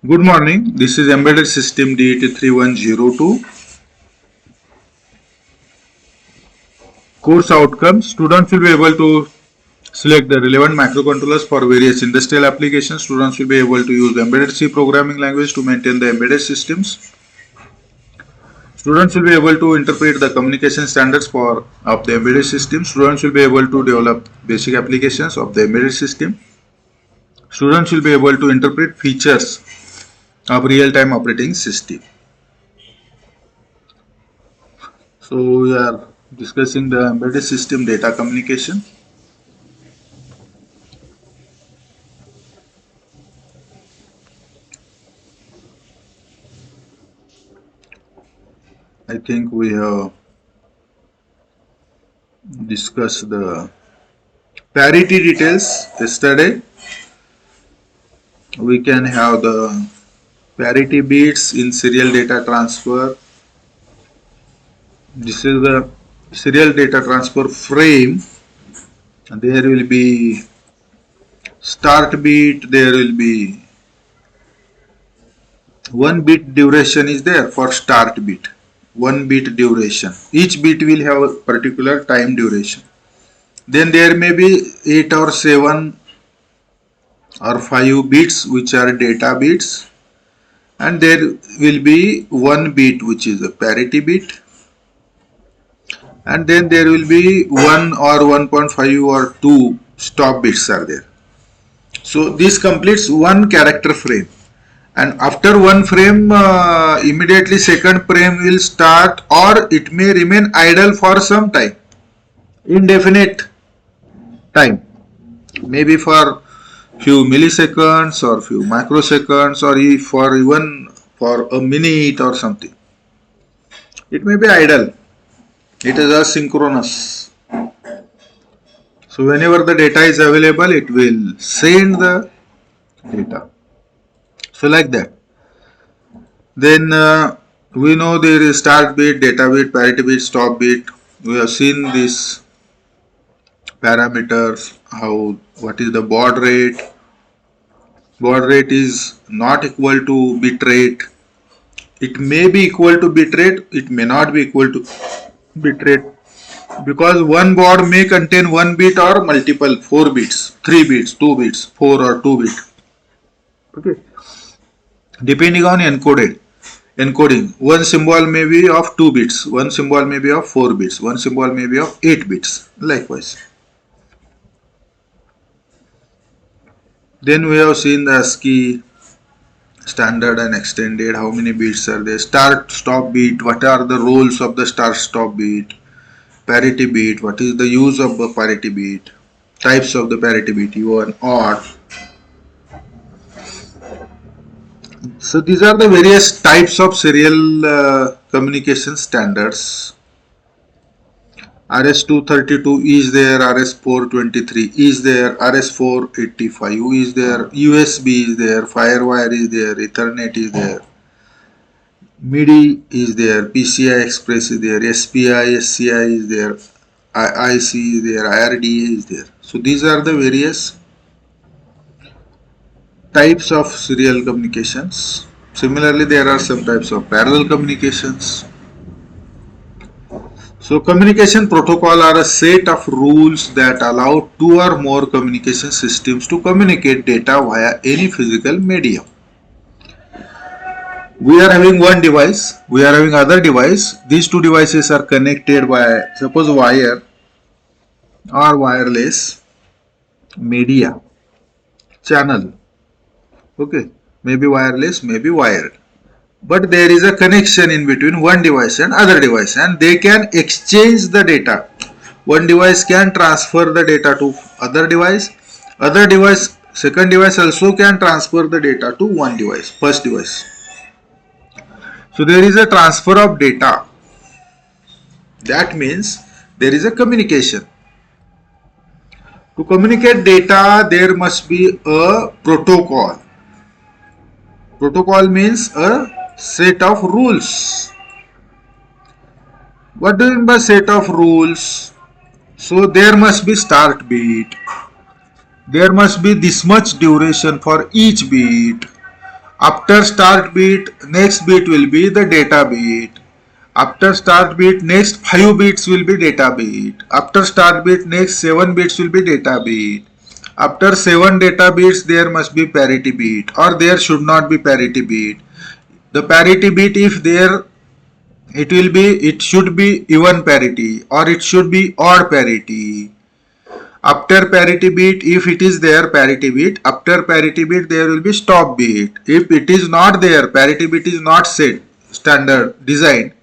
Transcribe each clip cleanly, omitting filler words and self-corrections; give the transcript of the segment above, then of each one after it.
Good morning. This is Embedded System DET3102. Course outcomes. Students will be able to select the relevant microcontrollers for various industrial applications. Students will be able to use embedded C programming language to maintain the embedded systems. Students will be able to interpret the communication standards of the embedded system. Students will be able to develop basic applications of the embedded system. Students will be able to interpret features of real-time operating system. So we are discussing the embedded system data communication. I think we have discussed the parity details yesterday. We can have the parity bits in serial data transfer. This is the serial data transfer frame. There will be start bit, there will be 1 bit duration is there for start bit. 1 bit duration. Each bit will have a particular time duration. Then there may be 8 or 7 or 5 bits which are data bits, and there will be 1 bit which is a parity bit, and then there will be 1 or 1.5 or 2 stop bits are there. So this completes one character frame, and after one frame immediately second frame will start, or it may remain idle for some time, indefinite time, maybe for few milliseconds or few microseconds, or for even for a minute or something. It may be idle. It is asynchronous. So whenever the data is available, it will send the data. So like that. Then we know there is start bit, data bit, parity bit, stop bit. We have seen these parameters, what is the baud rate. Baud rate is not equal to bit rate. It may be equal to bit rate, it may not be equal to bit rate, because one baud may contain 1 bit or multiple 4 bits, 3 bits, 2 bits, 4 or 2 bit. Okay. Depending on encoding, one symbol may be of 2 bits, one symbol may be of 4 bits, one symbol may be of 8 bits, likewise. Then we have seen the ASCII standard and extended, how many bits are there, start stop bit, what are the roles of the start stop bit, parity bit, what is the use of the parity bit, types of the parity bit, even odd. So these are the various types of serial communication standards. RS-232 is there, RS-423 is there, RS-485 is there, USB is there, Firewire is there, Ethernet is there, MIDI is there, PCI Express is there, SPI, SCI is there, IC is there, IRDA is there. So these are the various types of serial communications. Similarly, there are some types of parallel communications. So communication protocol are a set of rules that allow 2 or more communication systems to communicate data via any physical medium. We are having one device, we are having other device. These two devices are connected by, suppose, wire or wireless media channel. Okay, maybe wireless, maybe wired. But there is a connection in between one device and other device, and they can exchange the data. One device can transfer the data to other device, second device also can transfer the data to one device, first device. So there is a transfer of data. That means there is a communication. To communicate data, there must be a protocol. Protocol means a set of rules. What do you mean by set of rules? So there must be start bit. There must be this much duration for each bit. After start bit, next bit will be the data bit. After start bit, next 5 bits will be data bit. After start bit, next 7 bits will be data bit. After 7 data bits, there must be parity bit, or there should not be parity bit. The parity bit, if there, it should be even parity, or it should be odd parity. After parity bit, if it is there parity bit, after parity bit there will be stop bit. If it is not there, parity bit is not set, standard design,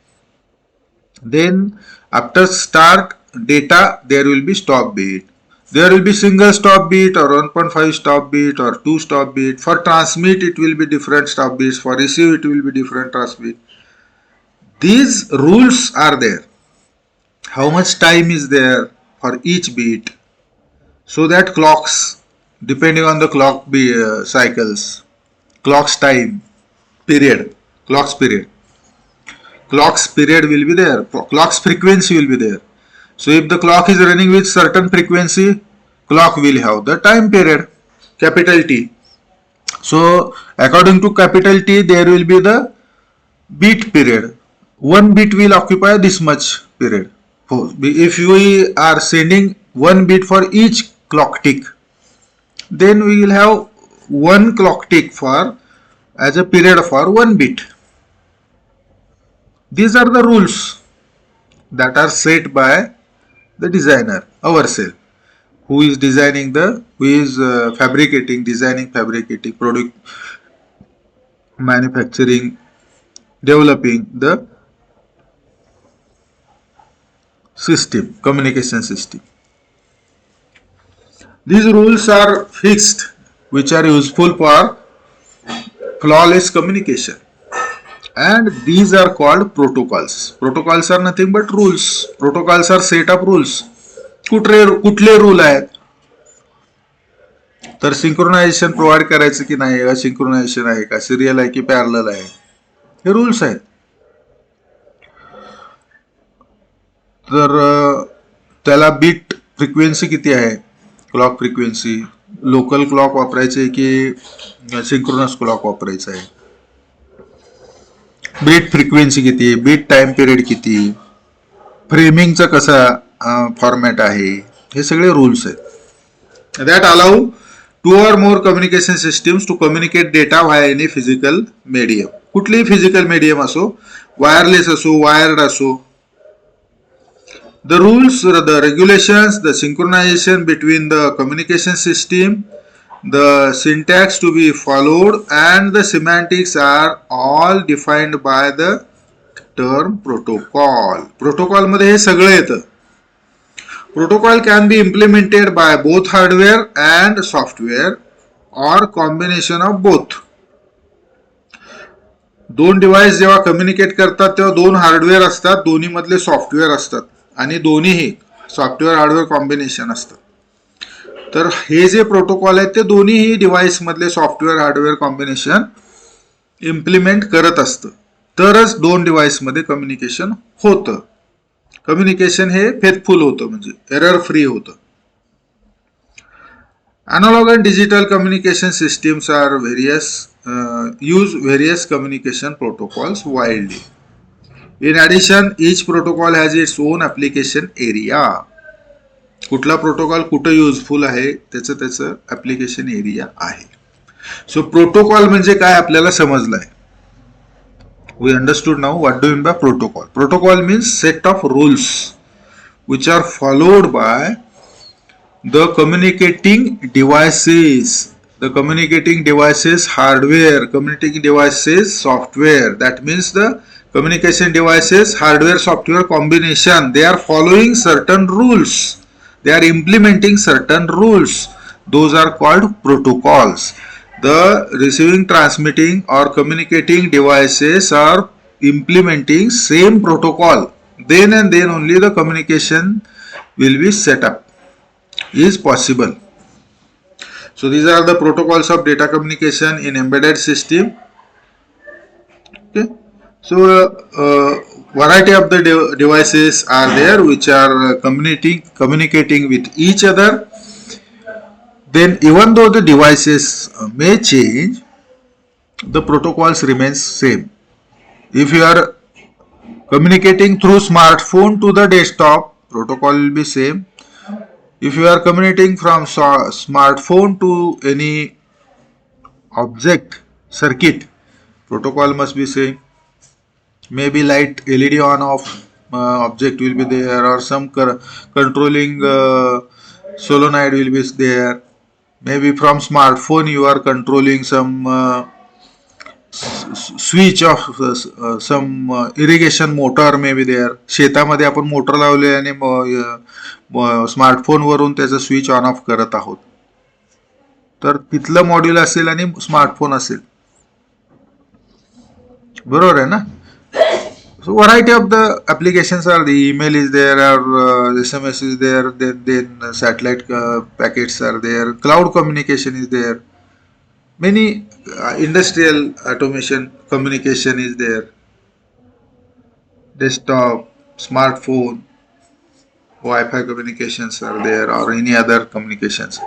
then after start data there will be stop bit. There will be single stop bit or 1.5 stop bit or 2 stop bit. For transmit it will be different stop bits, for receive it will be different transmit. These rules are there. How much time is there for each bit? So that clocks, depending on the clock cycles, clock's time, period, clock's period will be there, clock's frequency will be there. So if the clock is running with certain frequency, clock will have the time period, capital T. So according to capital T, there will be the bit period. One bit will occupy this much period. If we are sending one bit for each clock tick, then we will have one clock tick for as a period for one bit. These are the rules that are set by the designer ourselves, who is designing fabricating, product manufacturing, developing the system, communication system. These rules are fixed, which are useful for flawless communication, and these are called protocols. Protocols are nothing but rules. Protocols are set of rules. कुठले rule आहेत? तर synchronisation provide करायचं की नाही, असिंक्रोनायझेशन आहे का, serial आहे की पॅरलल आहे, हे रूल्स आहेत. तर त्याला बीट फ्रिक्वेन्सी किती आहे, क्लॉक फ्रिक्वेन्सी, लोकल क्लॉक वापरायचे की सिंक्रोनस क्लॉक वापरायचं आहे, बीट फ्रिक्वेन्सी किती, बीट टाइम पिरियड किती, फ्रेमिंगचा कसा फॉर्मॅट आहे, हे सगळे रूल्स आहेत. That allow 2 or more communication systems to communicate data via any physical medium. कुठलीही फिजिकल मीडियम असो, वायरलेस असो, वायर्ड असो. The rules, the regulations, the synchronization between the communication system, the syntax to be followed, and the semantics are all defined by the term protocol. Protocol मध्ये हे सगळं येतं. Protocol can be implemented by both hardware and software or combination of both. दोन device जेव्हा communicate करतात तेव्हा दोन hardware असतात, दोन्ही मधले सॉफ्टवेअर असतात, आणि दोन्हीही सॉफ्टवेअर हार्डवेअर कॉम्बिनेशन असतं. तर हे जे प्रोटोकॉल आहेत ते दोन्हीही डिव्हाइस मधले सॉफ्टवेअर हार्डवेअर कॉम्बिनेशन इम्प्लिमेंट करत असतं, तरच दोन डिव्हाइस मध्ये कम्युनिकेशन होतं. कम्युनिकेशन हे फेथफुल होतं, म्हणजे एरर फ्री होतं. Analog and digital communication systems are use various communication protocols widely. In addition, each protocol has its own application area. कुठला प्रोटोकॉल कुठे युजफुल आहे त्याचं ऍप्लिकेशन एरिया आहे. सो प्रोटोकॉल म्हणजे काय आपल्याला समजलंय. We understood now what do you mean by protocol. Protocol means set of rules which are followed by the communicating devices. The communicating devices hardware, communicating devices software. That means the communication devices hardware software combination. They are following certain rules. They are implementing certain rules. Those are called protocols. The receiving, transmitting or communicating devices are implementing same protocol. Then and then only the communication will be set up, is possible. So these are the protocols of data communication in embedded system. Okay. So variety of the devices are there which are communicating with each other. Then even though the devices may change, the protocols remains same. If you are communicating through smartphone to the desktop, protocol will be same. If you are communicating from smartphone to any object circuit, protocol must be same. Maybe light LED on off object will be there, or some controlling solenoid will be there. Maybe from smartphone you are controlling some switch of some irrigation motor may be there. शेतामध्ये आपण motor लावले आणि smartphone वरून त्याचं switch on off करत आहोत, तर तिथलं मॉड्यूल असेल आणि स्मार्टफोन असेल, बरोबर आहे ना. So variety of the applications are the email is there, or SMS is there, then satellite packets are there, cloud communication is there, many industrial automation communication is there, desktop, smartphone, Wi-Fi communications are there, or any other communications.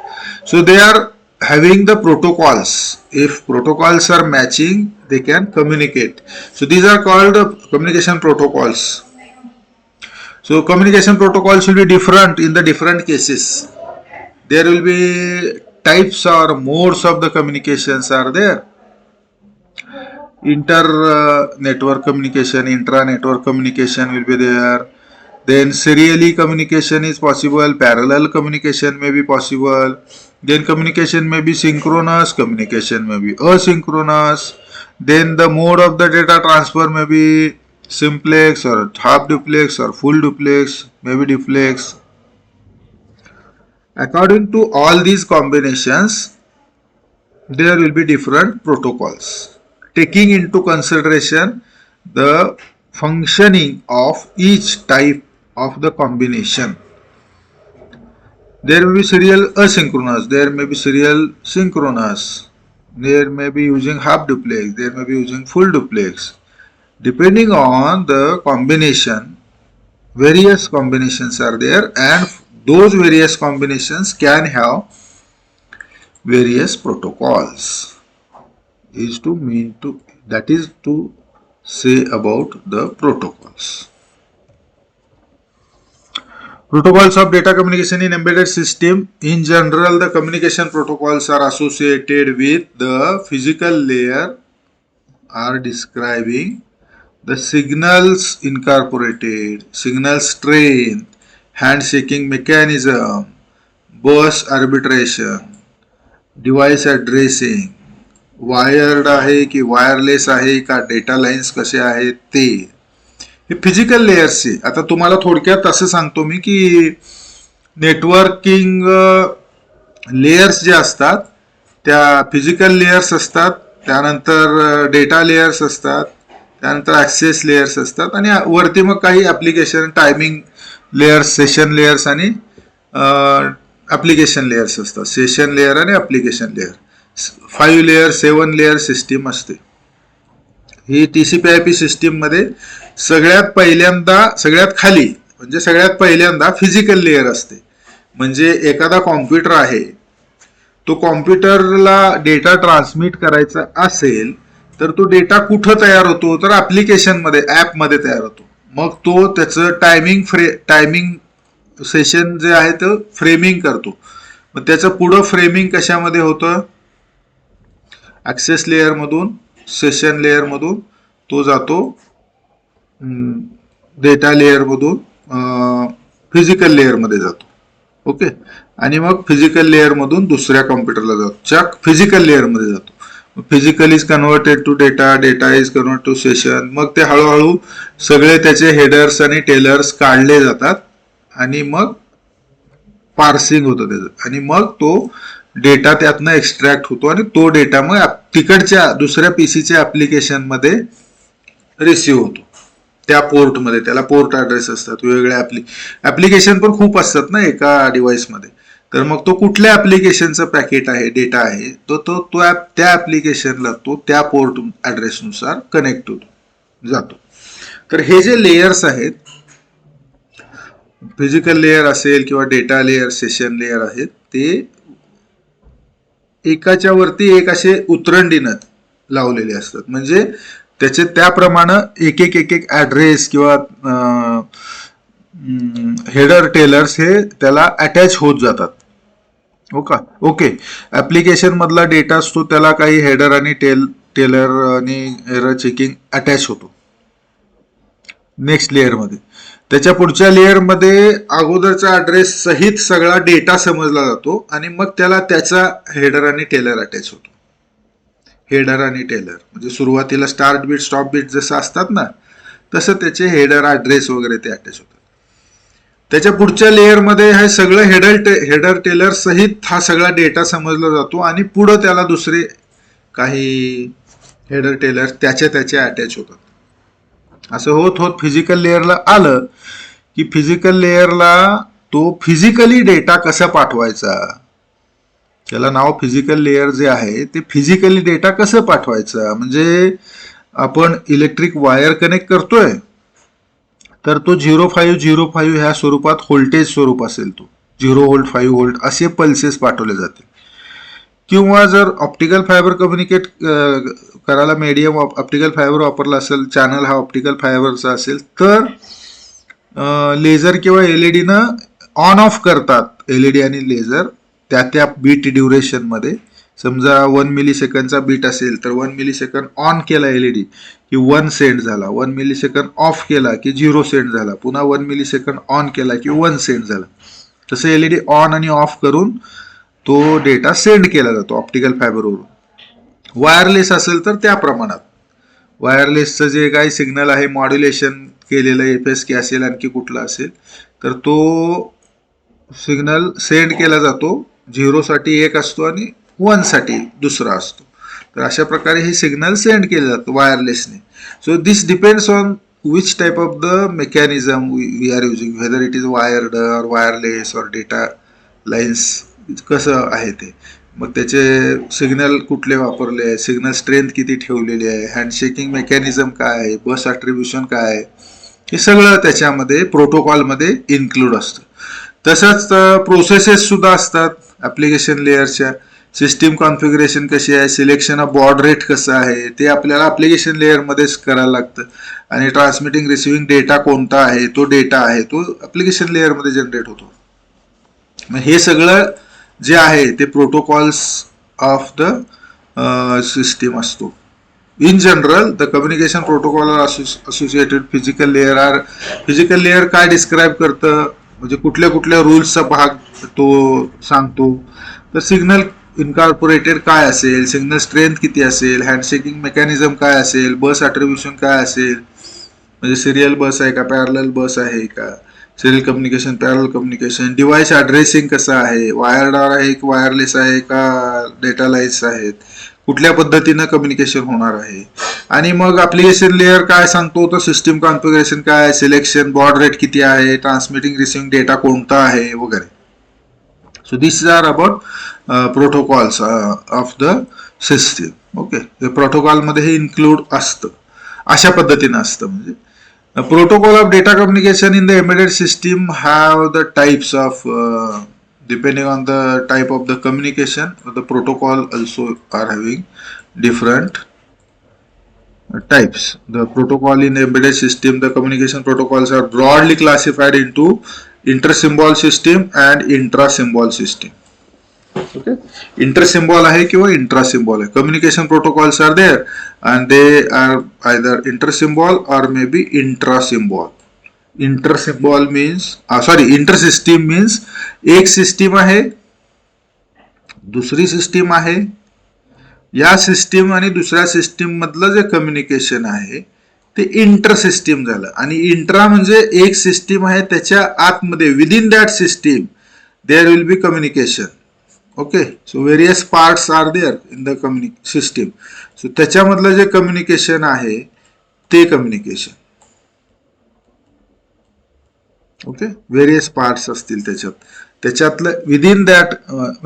So they are having the protocols. If protocols are matching, they can communicate. So these are called communication protocols. So communication protocols will be different in the different cases. There will be types or modes of the communications are there. Inter network communication, intra network communication will be there. Then serially communication is possible, parallel communication may be possible. Then communication may be synchronous, communication may be asynchronous. Then the mode of the data transfer may be simplex or half duplex or full duplex, maybe duplex. According to all these combinations, there will be different protocols, taking into consideration the functioning of each type of the combination. There may be serial asynchronous, there may be serial synchronous, there may be using half duplex, there may be using full duplex. Depending on the combination, various combinations are there, and those various combinations can have various protocols. That is to say about the protocols. Protocols of data communication in embedded system. In general, the communication protocols are associated with the physical layer, are describing the signals incorporated, signal strength, handshaking mechanism, bus arbitration, device addressing, wired आहे की wireless आहे का, data lines कसे आहेत ते, हे physical लेयर्सचे. आता तुम्हाला थोडक्यात असं सांगतो मी की नेटवर्किंग लेयर्स जे असतात त्या फिजिकल लेयर्स असतात, त्यानंतर डेटा लेयर्स असतात, त्यानंतर ॲक्सेस लेयर्स असतात, आणि वरती मग काही application timing layers, session layers आणि ॲप्लिकेशन लेयर्स असतात. सेशन लेयर आणि application layer 5 layer 7 layer system असते. ही TCP/IP सिस्टीम मध्ये सगळ्यात पहिल्यांदा, सगळ्यात खाली म्हणजे सगळ्यात पहिल्यांदा फिजिकल लेयर असते. म्हणजे एखादा कॉम्प्युटर आहे, तो कॉम्प्युटरला डेटा ट्रान्समिट करायचा असेल तर तो डेटा कुठं तयार होतो, तर ॲप्लिकेशन मध्ये, ॲप मध्ये तयार होतो. मग तो त्याचं टायमिंग सेशन जे आहे ते फ्रेमिंग करतो. मग त्याचं पुढं फ्रेमिंग कशामध्ये होतं, ॲक्सेस लेयर मधून, सेशन लेयर मधून तो जातो डेटा लेयर मधून फिजिकल लेयर मध्ये जातो. ओके, आणि मग फिजिकल लेयर मधून दुसऱ्या कॉम्प्युटरला जातो, फिजिकल लेयर मध्ये जातो. Physical is converted to data, data is convert to session. मग ते हळूहळू सगळे त्याचे हेडर्स आणि टेलर्स काढले जातात आणि मग पार्सिंग होतं त्याचं, आणि मग तो डेटा त्यातनं एक्स्ट्रॅक्ट होतो आणि तो डेटा मग तिकडच्या दुसऱ्या पीसीच्या ऍप्लिकेशन मध्ये रिसिव्ह होतो, त्या पोर्ट मध्ये. त्याला पोर्ट ऍड्रेस असतात, वेगवेगळ्या ऍप्लिकेशन पण खूप असतात ना एका डिव्हाइस मध्ये. तर मग तो कुठल्या ऍप्लिकेशनचं पॅकेट आहे, डेटा आहे, तो त्या ऍप्लिकेशनला तो त्या पोर्ट ऍड्रेसनुसार कनेक्ट होतो, जातो. तर हे जे लेयर्स आहेत, फिजिकल लेयर असेल किंवा डेटा लेयर, सेशन लेयर आहेत, ते एकाच्या वरती एक असे उतरंडीनं लावलेले असतात. म्हणजे त्याचे त्याप्रमाणे एक एक ऍड्रेस किंवा हेडर टेलर्स हे त्याला अटॅच होत जातात. ओके. ऍप्लिकेशन मधला डेटा असतो त्याला काही हेडर आणि टेलर आणि एरर चेकिंग अटॅच होतो नेक्स्ट लेअर मध्ये. त्याच्या पुढच्या लेअर मध्ये अगोदरचा ऍड्रेस सहित सगळा डेटा समजला जातो आणि मग त्याला त्याचा हेडर आणि टेलर अटॅच होतो. हेडर आणि टेलर म्हणजे सुरुवातीला स्टार्ट बीट स्टॉप बीट जसं असतात ना तसं त्याचे हेडर ऍड्रेस वगैरे ते अटॅच होतात. त्याच्या पुढच्या लेअर मध्ये हे सगळं हेडर टेलर सहित हा सगळा डेटा समजला जातो आणि पुढं त्याला दुसरे काही हेडर टेलर त्याचे अटॅच होतात. असं होत होत फिजिकल लेअरला आलं की फिजिकल लेअरला तो फिजिकली डेटा कसा पाठवायचा, त्याला नाव फिजिकल लेअर जे आहे ते फिजिकली डेटा कसं पाठवायचा. म्हणजे आपण इलेक्ट्रिक वायर कनेक्ट करतोय तर तो 0505 ह्या स्वरूपात व्होल्टेज स्वरूप असेल, तो 0 व्होल्ट 5 व्होल्ट असे पल्सेस पाठवले जाते. किंवा जर ऑप्टिकल फायबर कम्युनिकेट करायला मीडियम ऑप्टिकल फायबर वापरला असेल, चॅनल हा ऑप्टिकल फायबरचा असेल तर लेझर किंवा एलईडी न ऑन ऑफ करतात. एलईडी आणि लेझर त्या बीट ड्युरेशन मध्ये. समजा 1 मिली सेकंडचा बीट असेल तर 1 मिली सेकंड ऑन केला एलईडी की 1 सेंड झाला, 1 मिली सेकंड ऑफ केला की 0 सेंड झाला, पुन्हा 1 मिली सेकंड ऑन केला की 1 सेंड झाला. तसं एलईडी ऑन आणि ऑफ करून तो डेटा सेंड केला जातो ऑप्टिकल फायबरवरून. वायरलेस असेल तर त्या प्रमाणात वायरलेसचं जे काही सिग्नल आहे मॉड्युलेशन केलेलं FSK असेल आणखी कुठला असेल तर तो सिग्नल सेंड केला जातो. 0 साठी 1 असतो आणि 1 साठी दुसरा असतो. तर अशा प्रकारे हे सिग्नल सेंड केले जातं वायरलेसने. So this depends on which type of the mechanism we are using, whether it is wired or wireless or data lines, कसं आहे ते. मग त्याचे सिग्नल कुठले वापरले आहे, सिग्नल स्ट्रेंथ किती ठेवलेली आहे, हँडशेकिंग मेकॅनिझम काय आहे, बस अट्रिब्युशन काय आहे, हे सगळं त्याच्यामध्ये प्रोटोकॉलमध्ये इन्क्लूड असतं. तसंच प्रोसेसेस सुद्धा असतात ऍप्लिकेशन लेअरच्या. सिस्टीम कॉन्फिगरेशन कशी आहे, सिलेक्शन ऑफ बॉड रेट कसं आहे ते आपल्याला ऍप्लिकेशन लेअरमध्येच करायला लागतं. आणि ट्रान्समिटिंग रिसिव्हिंग डेटा कोणता आहे, तो डेटा आहे तो ऍप्लिकेशन लेअरमध्ये जनरेट होतो. मग हे सगळं जे आहे ते प्रोटोकॉल्स ऑफ द सिस्टीम असतो. In general the communication protocol are associated physical layer काय डिस्क्राईब करतं, म्हणजे कुठल्या कुठल्या रूल्सचा भाग तो सांगतो. तर सिग्नल इनकॉर्पोरेटेड काय असेल, सिग्नल स्ट्रेंथ किती असेल, हँडशेकिंग मेकॅनिझम काय असेल, बस अट्रिब्युशन काय असेल, म्हणजे सिरियल बस आहे का, पॅरलल बस आहे का, serial communication, parallel communication, device addressing कसं आहे, वायर्ड आहे की वायरलेस आहे का, डेटा लाईन्स आहेत, कुठल्या पद्धतीनं कम्युनिकेशन होणार आहे. आणि मग ऍप्लिकेशन लेअर काय सांगतो तर सिस्टीम कॉन्फिगरेशन काय, सिलेक्शन, बॉड रेट किती आहे, ट्रान्समिटिंग रिसिव्हिंग डेटा कोणता आहे वगैरे. So this are about protocols of the system. Okay, protocol मध्ये हे इन्क्लूड असतं, अशा पद्धतीनं असतं. म्हणजे protocol of data communication in the embedded system have the types of depending on the type of the communication, the protocol also are having different types. The protocol in the embedded system, the communication protocols are broadly classified into inter-symbol system and intra-symbol system. Okay, inter-symbol आहे किंवा intra-symbol आहे. Communication protocols are there and they are either inter-symbol or maybe intra-symbol. Inter-symbol means inter-system means एक system आहे, दुसरी system आहे, या system आणि दुसऱ्या सिस्टीम मधलं जे कम्युनिकेशन आहे ते इंटर सिस्टीम झालं. आणि इंट्रा म्हणजे एक सिस्टीम आहे त्याच्या आतमध्ये, within that system there will be communication. Okay, so various parts are there in the system. So त्याच्यामधलं जे कम्युनिकेशन आहे ते कम्युनिकेशन. ओके, व्हेरियस पार्ट्स असतील त्याच्यातलं विदिन दॅट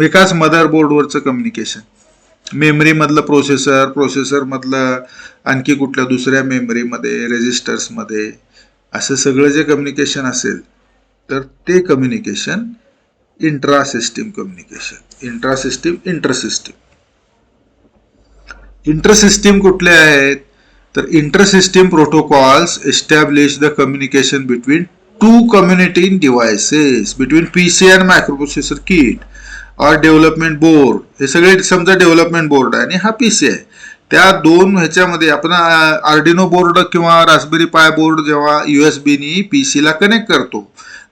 एकाच मदरबोर्डवरचं कम्युनिकेशन. मेमरी मधलं प्रोसेसर मधलं आणखी कुठल्या दुसऱ्या मेमरीमध्ये, रेजिस्टर्स मध्ये, असं सगळं जे कम्युनिकेशन असेल तर ते communication intra system communication. Intra system, inter system. Inter system कुठले आहेत तर inter system protocols establish the communication between two communicating devices between PC and microprocessor kit और डेव्हलपमेंट बोर्ड. हे सगळे समजा डेव्हलपमेंट बोर्ड आहे आणि हा पीसी आहे. त्या दोन ह्याच्यामध्ये आपण आर्डिनो बोर्ड किंवा रास्पबेरी पाय बोर्ड जेव्हा USB नी पीसी ला कनेक्ट करतो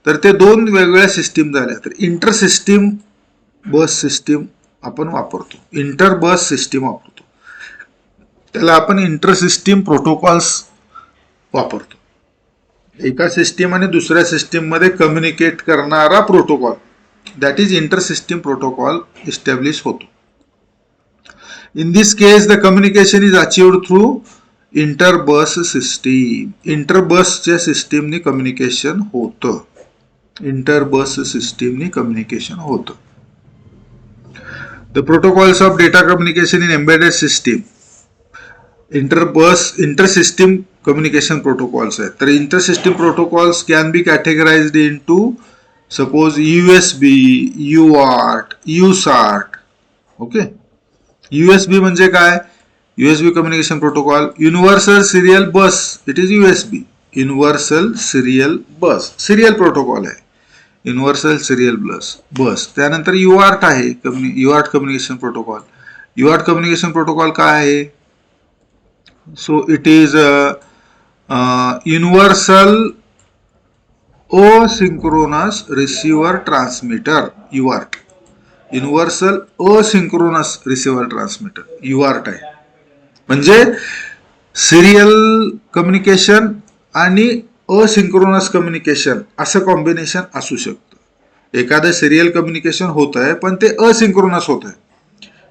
तर ते दोन वेगवेगळ्या सिस्टीम झाल्या. तर इंटर सिस्टीम बस सिस्टीम आपण वापरतो, इंटर बस सिस्टीम वापरतो, त्याला आपण इंटर सिस्टीम प्रोटोकॉल्स वापरतो. एका सिस्टीम आणि दुसऱ्या सिस्टीम मध्ये कम्युनिकेट करणारा protocol, that is inter system protocol establish होतो. In this case the communication is achieved through inter bus system. Inter बसच्या सिस्टीमनी कम्युनिकेशन होतं, इंटर बस सिस्टीमनी कम्युनिकेशन होतं. The protocols of data communication in embedded system. Inter system communication protocols आहेत. तर inter system protocols can be categorised into suppose USB, UART, USART. Okay, USB म्हणजे काय? USB communication protocol. Universal serial bus, it is USB. Universal serial bus serial protocol आहे, universal serial बस. त्यानंतर UART आहे, UART communication protocol. UART communication protocol काय आहे? So it is universal asynchronous receiver transmitter, UART. Universal asynchronous receiver transmitter, UART आहे. म्हणजे serial communication आणि asynchronous communication असं combination असू शकतं. एखादं सिरियल कम्युनिकेशन होत आहे पण ते असिंक्रोनस होत आहे,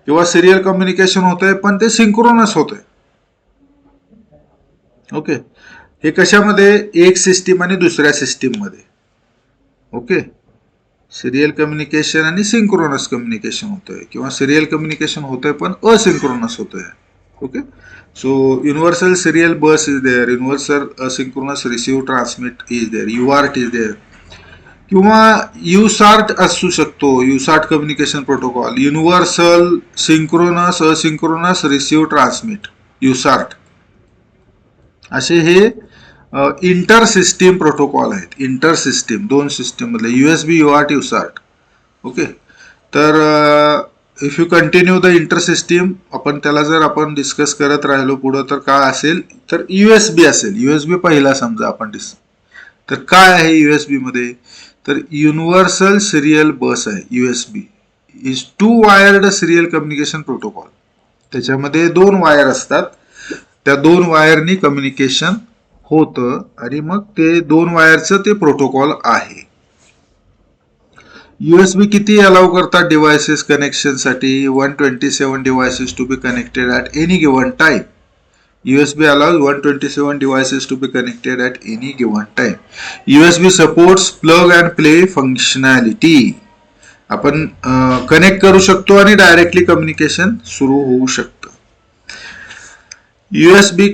किंवा सिरियल कम्युनिकेशन होत आहे पण ते सिंक्रोनस होत आहे. ओके, हे कशामध्ये? एक सिस्टीम आणि दुसऱ्या सिस्टीम मध्ये. ओके, सिरियल कम्युनिकेशन आणि सिंक्रोनस कम्युनिकेशन होत आहे, किंवा सिरियल कम्युनिकेशन होत आहे पण असिंक्रोनस होत आहे. Okay, so universal serial bus is there, universal asynchronous receive transmit is there, UART is there. किंवा USART असू शकतो, USART communication protocol, universal synchronous asynchronous receive transmit, USART. असे हे इंटर सिस्टीम प्रोटोकॉल आहेत. इंटर सिस्टीम दोन system मधले USB, UART, USART. Okay, तर if you continue the inter system, आपण त्याला जर आपण डिस्कस करत राहिलो पुढं तर काय असेल तर USB असेल. USB पहिला समजा आपण तर काय आहे USB मध्ये? तर युनिव्हर्सल सिरियल बस आहे. USB is two wired serial communication protocol. त्याच्यामध्ये दोन वायर असतात, त्या दोन वायरनी कम्युनिकेशन होतं आणि मग ते दोन वायरचं ते प्रोटोकॉल आहे. USB किती अलाउ करतात डिव्हाइसेस कनेक्शन साठी? 127 devices to be connected at any given time. USB allows 127 devices to be connected at any given time. USB supports plug and play functionality. आपण कनेक्ट करू शकतो आणि डायरेक्टली कम्युनिकेशन सुरू होऊ शकतं. USB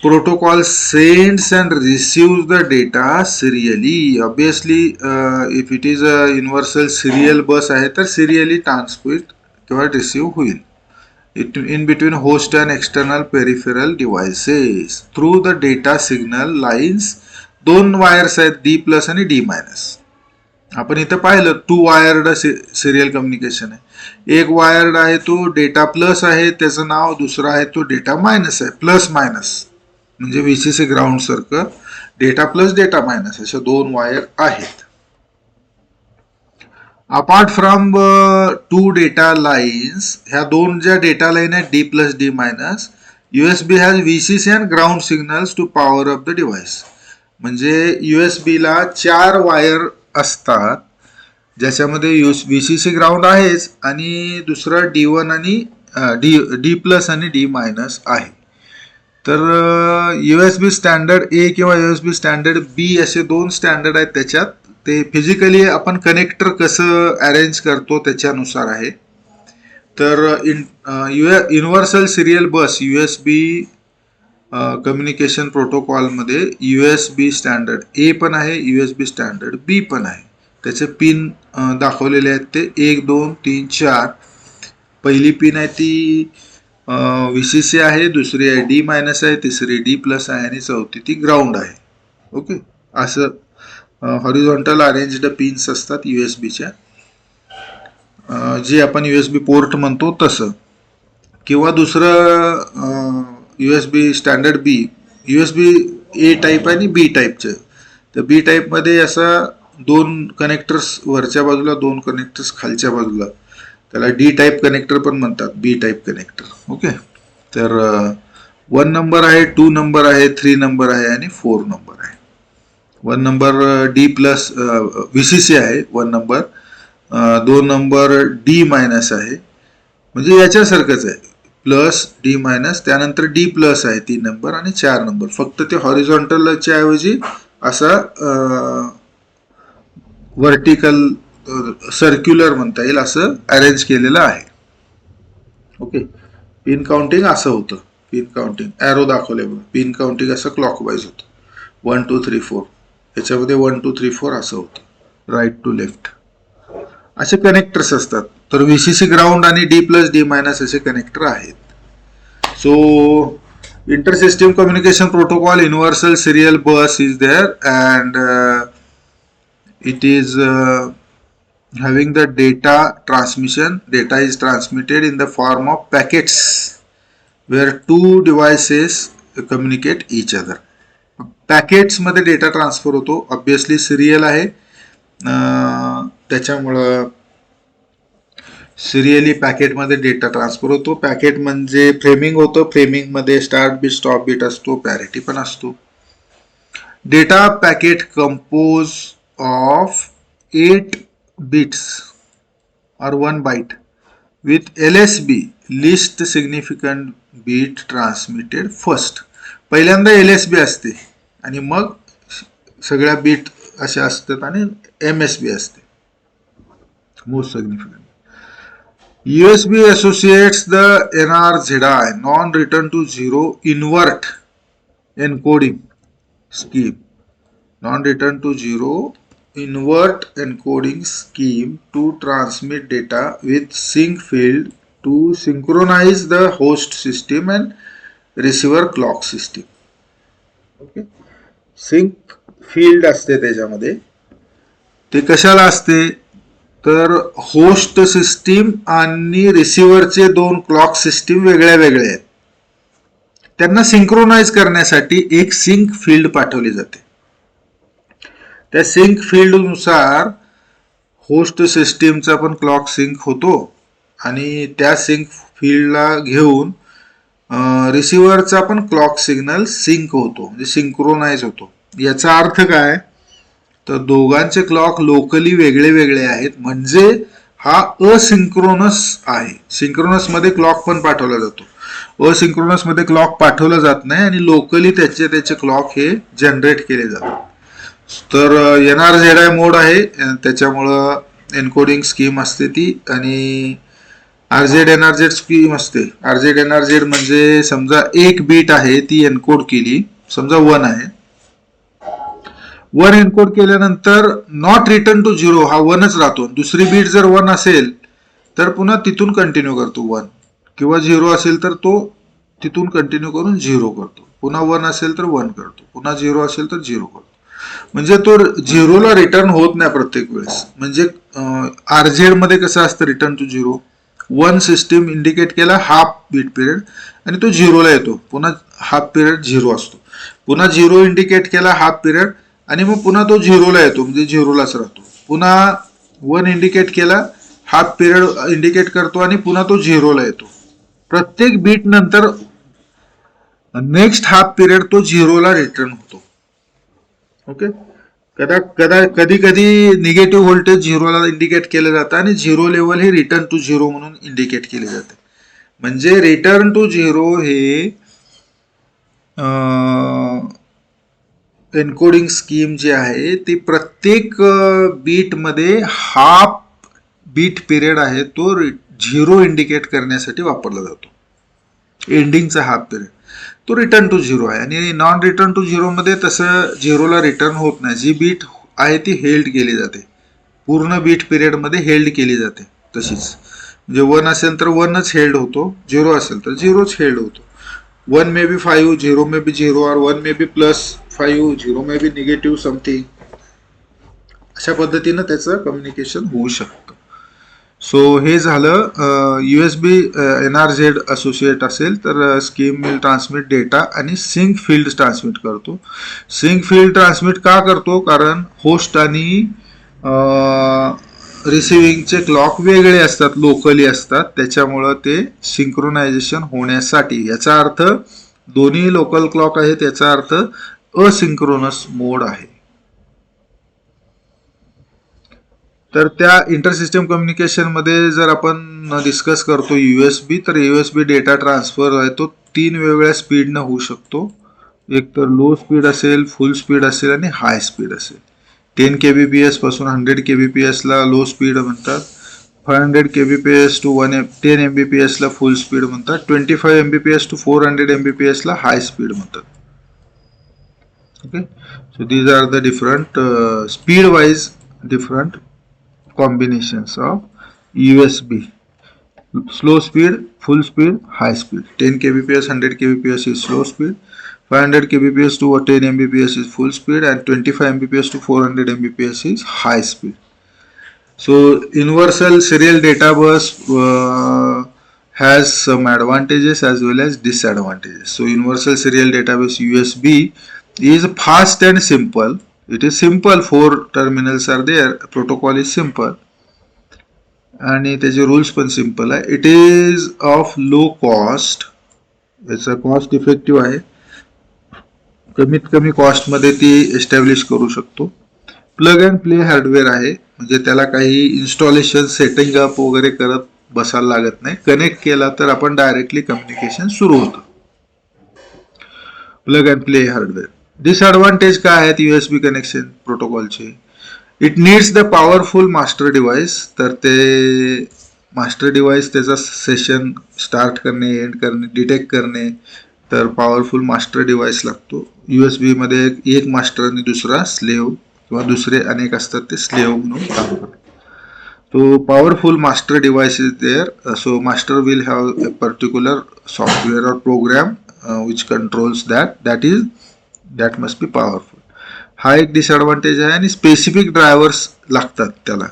protocol sends and receives the data serially. Obviously, if it is a universal serial bus आहे तर serially transmit किंवा receive होईल in between host and external peripheral devices through the data signal lines. दोन wires आहेत, D+ आणि D-. आपण इथं पाहिलं टू वायर्ड सिरियल कम्युनिकेशन आहे. एक वायर्ड आहे तो डेटा प्लस आहे, त्याचं नाव. दुसरा आहे तो डेटा मायनस आहे. प्लस मायनस म्हणजे VCC ग्राउंड सारखं डेटा प्लस डेटा मायनस अशा दोन वायर आहेत. Apart from two data lines, ह्या दोन ज्या डेटा लाईन आहेत D+ D-, USB has VCC and ground signals to power up the device. म्हणजे USB ला 4 वायर असतात ज्याच्यामध्ये VCC ग्राउंड आहेच आणि दुसरं D1 आणि D+ आणि D- आहे. तर USB स्टँडर्ड A किंवा USB स्टँडर्ड B असे दोन स्टँडर्ड आहेत. त्याच्यात ते फिजिकली आपण कनेक्टर कसं अरेंज करतो त्याच्यानुसार आहे. तर universal serial bus USB communication protocol मध्ये USB स्टँडर्ड A पण आहे, USB स्टँडर्ड B पण आहे. त्याचे पिन दाखवलेले आहेत ते 1 2 3 4. पहिली पिन आहे ती VCC आहे, दुसरी आहे D मायनस आहे, तिसरी D प्लस आहे आणि चौथी ती ग्राउंड आहे. ओके, असं हॉरिझॉन्टल अरेंज्ड पिन्स असतात USB च्या, जे आपण USB पोर्ट म्हणतो तसं. किंवा दुसरं USB standard B, USB A type आणि B टाईपचं. तर B टाईपमध्ये असं दोन कनेक्टर्स वरच्या बाजूला, दोन कनेक्टर्स खालच्या बाजूला, त्याला D टाईप कनेक्टर पण म्हणतात, B टाईप कनेक्टर. ओके, तर 1 नंबर आहे, 2 नंबर आहे, 3 नंबर आहे आणि 4 नंबर आहे. 1 नंबर D प्लस VCC आहे 1 नंबर, 2 नंबर D मायनस आहे, म्हणजे याच्यासारखंच आहे, प्लस D मायनस, त्यानंतर D प्लस आहे 3 नंबर आणि 4 नंबर. फक्त ते हॉरिझॉन्टलच्या ऐवजी असा व्हर्टिकल सर्क्युलर म्हणता येईल असं अरेंज केलेलं आहे. ओके, पिन काउंटिंग असं होतं. पिन काउंटिंग ॲरो दाखवले बघा, पिन काउंटिंग असं क्लॉकवाईज होतं, 1 2 3 4. याच्यामध्ये 1 2 3 4 असं होतं, राईट टू लेफ्ट असे कनेक्टर्स असतात. तर VCC ग्राउंड आणि D प्लस D मायनस असे कनेक्टर आहेत. So inter system communication protocol universal serial bus is there and it is having the data transmission. Data is transmitted in the form of packets where two devices communicate each other. Packets मध्ये data transfer होतो. Obviously serial आहे, त्याच्यामुळं serially packet मध्ये data transfer होतो. Packet म्हणजे framing होतं, framing मध्ये start bit stop bit असतो, पॅरिटी पण असतो. Data packet compose of 8 bits or 1 byte with LSB, least significant bit transmitted first. पहिल्यांदा LSB असते आणि मग सगळ्या बीट अशा असतात आणि MSB असते, most significant. USB associates the NRZI, non return to zero invert encoding scheme, non return to zero invert encoding scheme to transmit data with sync field to synchronize the host system and receiver clock system. ओके, sync field असते त्याच्यामध्ये. ते कशाला असते तर host system आणि रिसिव्हरचे दोन clock system वेगळ्या वेगळ्या आहेत, त्यांना सिंक्रोनाइज करण्यासाठी एक सिंक फील्ड पाठवली जाते. त्या सिंक फील्ड नुसार होस्ट सिस्टीमचा पण क्लॉक सिंक होतो आणि त्या सिंक फील्डला घेऊन रिसिव्हरचा पण क्लॉक सिग्नल सिंक होतो, म्हणजे सिंक्रोनाइज होतो. याचा अर्थ काय तर दोघांचे क्लॉक लोकली वेगळे वेगळे आहेत, म्हणजे हा असिंक्रोनस आहे. सिंक्रोनस मध्ये क्लॉक पण पाठवला जातो, असिंक्रोनस मध्ये क्लॉक पाठवला जात नाही आणि लोकली त्याचे क्लॉक हे जनरेट केले जातात. तर NRZI मोड आहे, त्याच्यामुळं एन्कोडिंग स्कीम असते ती, आणि RZ स्कीम असते. RZ म्हणजे समजा एक बीट आहे ती एन्कोड केली, समजा 1 आहे, 1 एन्कोड केल्यानंतर नॉट रिटर्न टू 0 हा 1च राहतो. दुसरी बीट जर 1 असेल तर पुन्हा तिथून कंटिन्यू करतो 1, किंवा 0 असेल तर तो तिथून कंटिन्यू करून 0 करतो, पुन्हा 1 असेल तर 1 करतो, पुन्हा 0 असेल तर 0 करतो. म्हणजे तो 0ला रिटर्न होत नाही प्रत्येक वेळेस. म्हणजे RZ मध्ये कसं असतं रिटर्न टू 0, 1 सिस्टीम इंडिकेट केला हाफ बीट पिरियड आणि तो 0ला येतो, पुन्हा हाफ पिरियड 0 असतो, पुन्हा 0 इंडिकेट केला हाफ पिरियड आणि मग पुन्हा तो 0ला येतो, म्हणजे 0लाच राहतो. पुन्हा 1 इंडिकेट केला हाफ पिरियड इंडिकेट करतो आणि पुन्हा तो 0ला येतो. प्रत्येक बीट नंतर नेक्स्ट हाफ पिरियड तो 0ला रिटर्न होतो. ओके, कधी कधी निगेटिव्ह व्होल्टेज 0ला इंडिकेट केलं जातं आणि 0 लेवल हे रिटर्न टू 0 म्हणून इंडिकेट केले जाते. म्हणजे रिटर्न टू 0 हे एन्कोडिंग स्कीम जी आहे ती प्रत्येक बीट मध्ये हाफ बीट पिरियड आहे तो 0 इंडिकेट करण्यासाठी वापरला जातो. एंडिंगचा हाफ पिरियड तो रिटर्न टू 0 आहे. आणि नॉन रिटर्न टू 0 मध्ये तसं 0ला रिटर्न होत नाही, जी बीट आहे ती हेल्ड केली जाते, पूर्ण बीट पिरियड मध्ये हेल्ड केली जाते तशीच. म्हणजे 1 असेल तर 1च हेल्ड होतो, 0 असेल तर 0च हेल्ड होतो. 1 may be 5, 0 may be 0, or 1 may be plus 5, 0 may be negative something. अशा पद्धतीनं त्याचं कम्युनिकेशन होऊ शकतं. सो हे झालं USB NRZ असोसिएट असेल तर स्कीम विल ट्रान्समिट डेटा आणि सिंक फील्ड ट्रान्समिट करतो. सिंक फील्ड ट्रान्समिट का करतो? कारण होस्ट आणि रिसिव्हिंगचे क्लॉक वेगळे असतात, लोकली असतात, त्याच्यामुळं ते सिंक्रोनायझेशन होण्यासाठी. याचा अर्थ दोन्ही लोकल क्लॉक आहेत, याचा अर्थ असिंक्रोनस मोड आहे. तर त्या इंटरसिस्टम कम्युनिकेशन मध्ये जर आपण डिस्कस करतो USB, तर USB डेटा ट्रान्सफर आहे तो 3 वेगवेगळ्या स्पीडनं होऊ शकतो. एक तर लो स्पीड असेल, फुल स्पीड असेल आणि हाय स्पीड असेल. 10 kbps पासून 100 kbps ला लो स्पीड म्हणतात. 500 kbps टू 10 mbps ला फुल स्पीड म्हणतात. 25 mbps टू 400 mbps ला हाय स्पीड म्हणतात. Okay, so these are the different speed wise different combinations of USB. Slow speed, full speed, high speed. 10 kbps, 100 kbps is slow speed. 500 kbps to 10 mbps is full speed, and 25 mbps to 400 mbps is high speed. So universal serial data bus has some advantages as well as disadvantages. So universal serial database USB is fast and simple. It is simple, 4 terminals are there, protocol is simple आणि त्याचे rules पण simple आहे. It is of low cost, याचा cost effective आहे, कमीत कमी cost मध्ये ती एस्टॅब्लिश करू शकतो. प्लग अँड प्ले हार्डवेअर आहे, म्हणजे त्याला काही इन्स्टॉलेशन सेटिंग अप वगैरे करत बसायला लागत नाही. कनेक्ट केला तर आपण डायरेक्टली कम्युनिकेशन सुरू होतं. Plug and play hardware. Disadvantage काय आहेत USB कनेक्शन प्रोटोकॉलचे? It needs the powerful master device. तर ते मास्टर डिव्हाइस त्याचा सेशन स्टार्ट करणे, एंड करणे, डिटेक्ट करणे, तर पॉवरफुल मास्टर डिव्हाइस लागतो. USB मध्ये एक मास्टर आणि दुसरा स्लेव्ह किंवा दुसरे अनेक असतात, ते स्लेव्ह म्हणून काम करतात. So powerful master device is there. So master will have a particular software or program which controls that. That must be powerful. हा एक डिसएडवांटेज आहे. आणि स्पेसिफिक ड्रायव्हर्स लागतात त्याला,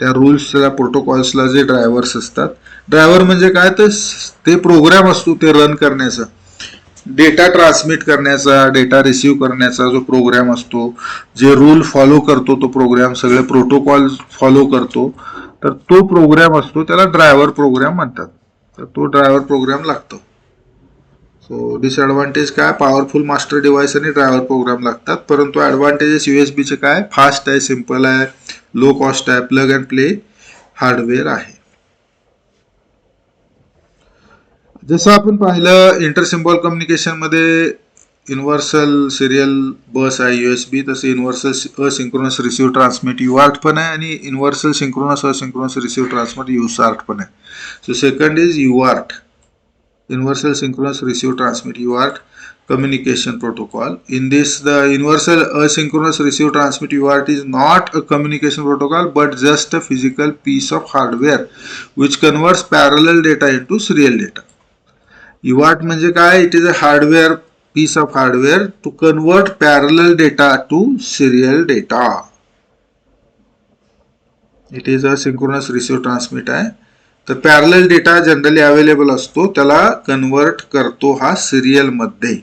त्या रूल्सला, प्रोटोकॉल्सला जे ड्रायव्हर्स असतात. ड्रायव्हर म्हणजे काय, तर ते प्रोग्राम असतो ते रन करण्याचा, डेटा ट्रान्समिट करण्याचा, डेटा रिसीव्ह करण्याचा जो प्रोग्राम असतो, जे रूल फॉलो करतो तो प्रोग्राम, सगळे प्रोटोकॉल फॉलो करतो, तर तो प्रोग्राम असतो, त्याला ड्रायव्हर प्रोग्राम म्हणतात. तर तो ड्रायव्हर प्रोग्राम लागतो. सो डिसएडवांटेज काय, पॉवरफुल मास्टर डिव्हाइस आणि ड्रायव्हर प्रोग्राम लागतात. परंतु ऍडव्हान्टेजेस USBचे काय, फास्ट आहे, सिंपल आहे, लो कॉस्ट आहे, प्लग अँड प्ले हार्डवेअर आहे. जसं आपण पाहिलं इंटर सिम्बॉल कम्युनिकेशन मध्ये युनिव्हर्सल सिरियल बस आहे USB, तसं universal asynchronous receive transmit UART पण आहे, आणि universal synchronous asynchronous receive transmit USART पण आहे. So second is UART, universal synchronous receive transmit UART communication protocol. In this, the universal asynchronous receive transmit UART is not a communication protocol but just a physical piece of hardware which converts parallel data into serial data. UART म्हणजे काय, it is a hardware piece of hardware to convert parallel data to serial data. It is a synchronous receive transmit आहे. तर parallel data generally available असतो, त्याला convert करतो हा serial मध्ये.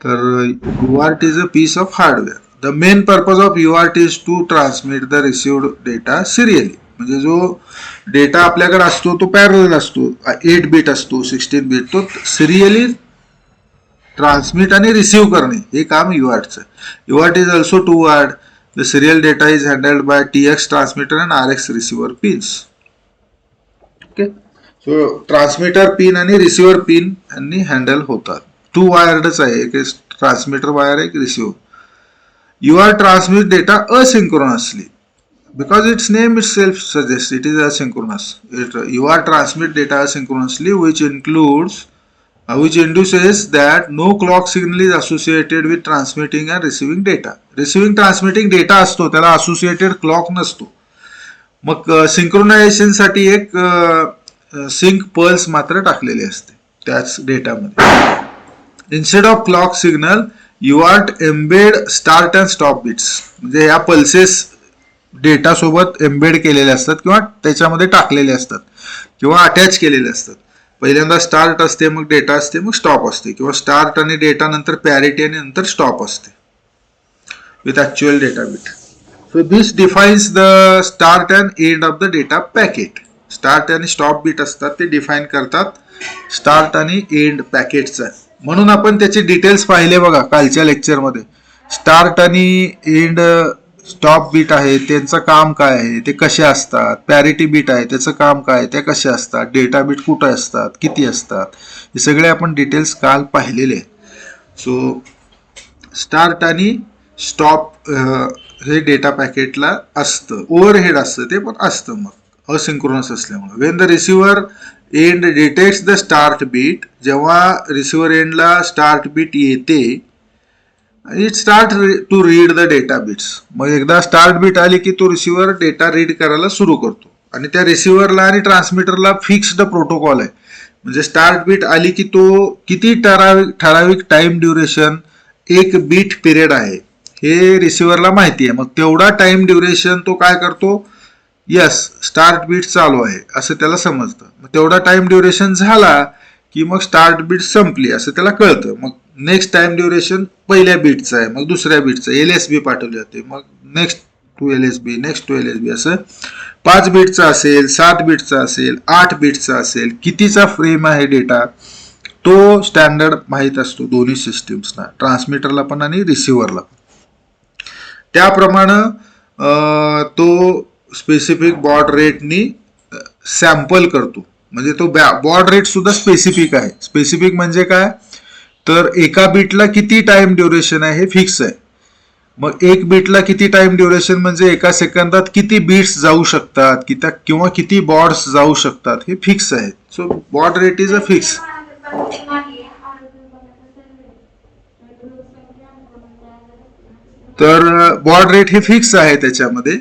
तर UART is a piece of hardware. The main purpose of UART is to transmit the received data serially. म्हणजे जो डेटा आपल्याकडे असतो तो पॅरलल असतो, 8 बिट असतो, 16 बिट, तो सिरियली ट्रान्समिट आणि रिसीव्ह करणे हे काम UARTचं. UART is also two word. The serial data is handled by TX transmitter and RX receiver pins. Okay, so transmitter pin आणि रिसिव्हर पिन यांनी हँडल होतात. 2 वायर्डच आहे, एक ट्रान्समीटर वायर, एक receiver. UART transmit data asynchronously because its name itself suggests it is asynchronous. UART transmit data asynchronously, which induces that no clock signal is associated with transmitting and receiving data. Receiving transmitting data असतो, त्याला associated clock नसतो. मग synchronisation साठी एक sink pulse मात्र टाकलेली असते त्याच डेटामध्ये. Instead of clock signal UART embed start and stop bits, म्हणजे या पल्सेस डेटा सोबत एम्बेड केलेले असतात किंवा त्याच्यामध्ये टाकलेले असतात किंवा अटॅच केलेले असतात. पहिल्यांदा स्टार्ट असते, मग डेटा असते, मग स्टॉप असते, किंवा स्टार्ट आणि डेटा नंतर पॅरिटी आणि नंतर स्टॉप असते with actual data bit. So this defines the start and end of the data packet. Start आणि स्टॉप बीट असतात ते डिफाईन करतात स्टार्ट आणि एंड पॅकेटचा. म्हणून आपण त्याचे डिटेल्स पाहिले बघा कालच्या लेक्चरमध्ये. स्टार्ट आणि एंड स्टॉप बीट आहे त्यांचं काम काय आहे, ते कसे असतात. पॅरिटी बीट आहे त्याचं काम काय, ते कसे असतात. डेटा बीट कुठे असतात, किती असतात, हे सगळे आपण डिटेल्स काल पाहिलेले. सो स्टार्ट आणि स्टॉप हे डेटा पॅकेटला असतं, ओव्हरहेड असतं ते पण असतं मग असिंक्रोनस असल्यामुळे. When the receiver end detects the start bit, जेव्हा रिसिव्हर एंडला स्टार्ट बीट येते, it start to read the data bits. मग एकदा स्टार्ट बीट आली की तो रिसिव्हर डेटा रीड करायला सुरू करतो. आणि त्या रिसिव्हरला आणि ट्रान्समीटरला फिक्स्ड प्रोटोकॉल आहे. म्हणजे स्टार्ट बीट आली की तो किती ठराविक टाइम ड्युरेशन एक बीट पिरियड आहे हे रिसिव्हरला माहिती आहे. मग तेवढा टाइम ड्युरेशन तो काय करतो, यस स्टार्ट बीट चालू आहे असं त्याला समजतं. मग तेवढा टाइम ड्युरेशन झाला की मग स्टार्ट बीट संपली असं त्याला कळतं. मग नेक्स्ट टाइम ड्युरेशन पहिल्या बीटचा आहे, मग दुसऱ्या बीटचा LSB पाठवली जाते, मग next to LSB, next to LSB, असं 5 बीटचा असेल, 7 बीटचा असेल, 8 बीटचा असेल, कितीचा फ्रेम आहे डेटा तो स्टँडर्ड माहीत असतो दोन्ही सिस्टीम्सना, ट्रान्समीटरला पण आणि रिसिव्हरला. त्याप्रमाणे तो स्पेसिफिक बॉड रेटनी सॅम्पल करतो. म्हणजे तो बॉड रेट सुद्धा स्पेसिफिक आहे. स्पेसिफिक म्हणजे काय, तर एका बीटला किती टाइम ड्युरेशन आहे हे फिक्स आहे. मग एक बीटला किती टाइम ड्युरेशन म्हणजे एका सेकंदात किती बीट्स जाऊ शकतात किंवा किती बॉर्ड्स जाऊ शकतात हे फिक्स आहे. So baud rate is a fix. तर बॉड रेट हे फिक्स आहे त्याच्यामध्ये.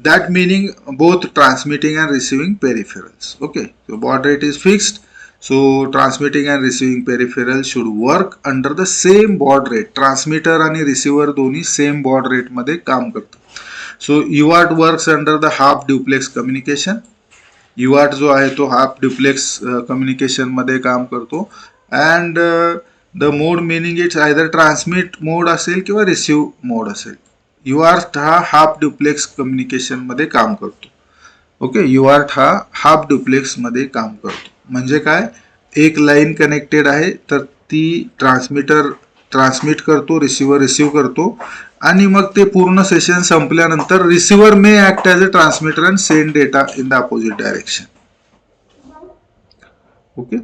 That meaning both transmitting and receiving peripherals. Okay, so baud rate is fixed. So transmitting and receiving peripheral should work under the same baud rate. Transmitter आणि receiver दोन्ही same baud rate मध्ये काम करतात. So UART works under the half duplex communication. UART जो आहे तो half duplex communication मध्ये काम करतो. And the mode meaning it's either transmit mode असेल किंवा रिसिव्ह मोड असेल. UART हा हाफ ड्युप्लेक्स कम्युनिकेशन मध्ये काम करतो. ओके, UART हा हाफ ड्युप्लेक्स मध्ये काम करतो. म्हणजे काय, एक लाईन कनेक्टेड आहे तर ती ट्रान्समीटर ट्रान्समिट करतो, रिसिव्हर रिसिव्ह करतो, आणि मग ते पूर्ण सेशन संपल्यानंतर receiver may act as a transmitter and send data in the opposite direction. Okay,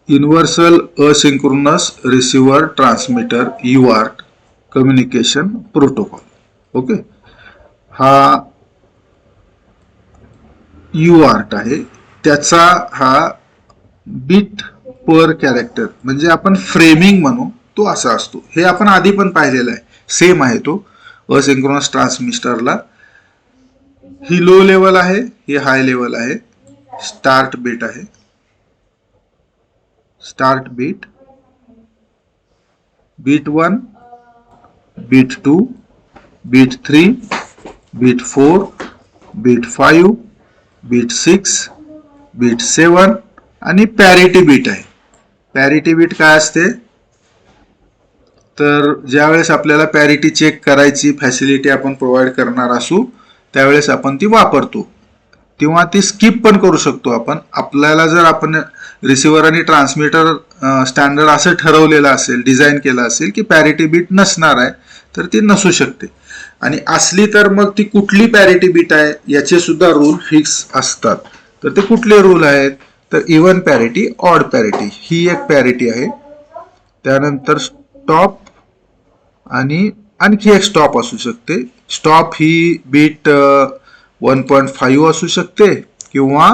universal asynchronous receiver transmitter UART communication protocol. Okay, हा UART आहे. त्याचा हा बीट पर कॅरेक्टर म्हणजे आपण फ्रेमिंग म्हणू तो असा असतो. हे आपण आधी पण पाहिलेला आहे, सेम आहे तो असिंक्रोनस ट्रान्समिटरला. ही लो लेवल आहे, ही हाय लेवल आहे. स्टार्ट बीट आहे, start bit, bit 1, bit 2, bit 3, bit 4, bit 5, bit 6, bit 7 आणि पॅरिटी बीट आहे. पॅरिटी बीट काय असते, तर ज्यावेळेस आपल्याला पॅरिटी चेक करायची फॅसिलिटी आपण प्रोव्हाइड करणार असू त्यावेळेस आपण ती वापरतो, किंवा ती स्किप पण करू शकतो आपण. आपल्याला जर आपण रिसिव्हर आणि ट्रान्समीटर स्टँडर्ड असं ठरवलेलं असेल, डिझाईन केलं असेल की पॅरिटी बीट नसणार आहे, तर ती नसू शकते. आणि असली तर मग ती कुठली पॅरिटी बीट आहे याचे सुद्धा रूल फिक्स असतात. तर ते कुठले रूल आहेत, तर इव्हन पॅरिटी, ऑड पॅरिटी, ही एक पॅरिटी आहे. त्यानंतर स्टॉप आणि आणखी एक स्टॉप असू शकते. स्टॉप ही बीट 1.5 असू शकते किंवा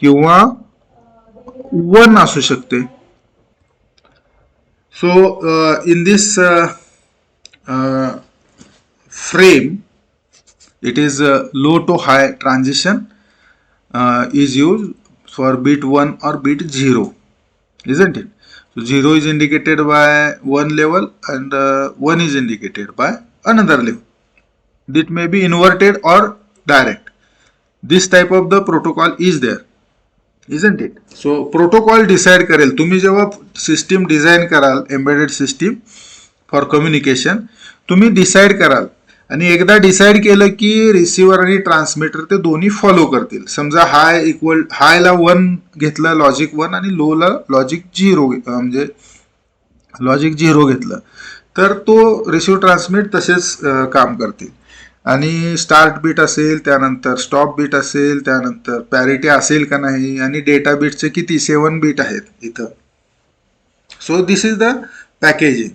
1 असू शकते. So in this frame, it is low to high transition is used for bit 1 or bit 0, isn't it? So 0 is indicated by one level and 1 is indicated by another level. It may be inverted or direct. This type of the protocol is there, isn't it? So protocol decide करेल, तुम्ही जेव्हा system design कराल embedded system for communication, तुम्ही decide कराल आणि एकदा decide केलं की रिसिव्हर आणि ट्रान्समीटर ते दोन्ही फॉलो करतील. समजा हायला 1 घेतलं लॉजिक 1 आणि लोला लॉजिक 0 म्हणजे लॉजिक 0 घेतलं, तर तो रिसिव्ह ट्रान्समिट तसेच काम करतील. आणि स्टार्ट बीट असेल, त्यानंतर स्टॉप बीट असेल, त्यानंतर पॅरिटी असेल का नाही, आणि डेटा बीटचे किती 7 बीट आहेत इथं. So this is the packaging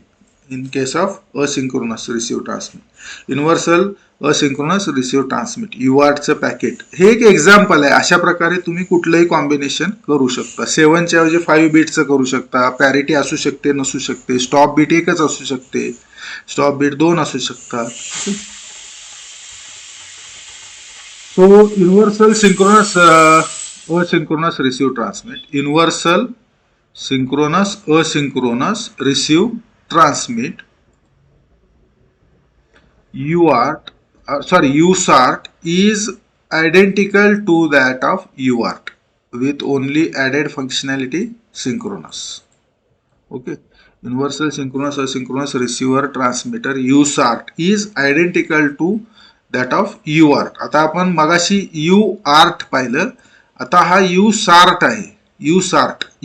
in case of asynchronous receive transmit. Universal asynchronous receive transmit युआरचं पॅकेट हे एक एक्झाम्पल आहे. अशा प्रकारे तुम्ही कुठलंही कॉम्बिनेशन करू शकता. 7 च्या ऐवजी 5 बीटचं करू शकता. पॅरिटी असू शकते, नसू शकते. स्टॉप बीट एकच असू शकते, स्टॉप बीट 2 असू शकतात. So universal synchronous asynchronous receive transmit, universal synchronous asynchronous receive transmit USART is identical to that of UART with only added functionality synchronous. Okay, universal synchronous asynchronous receiver transmitter USART is identical to that of UART. आता आपण मगाशी UART पाहिलं, आता हा USART आहे.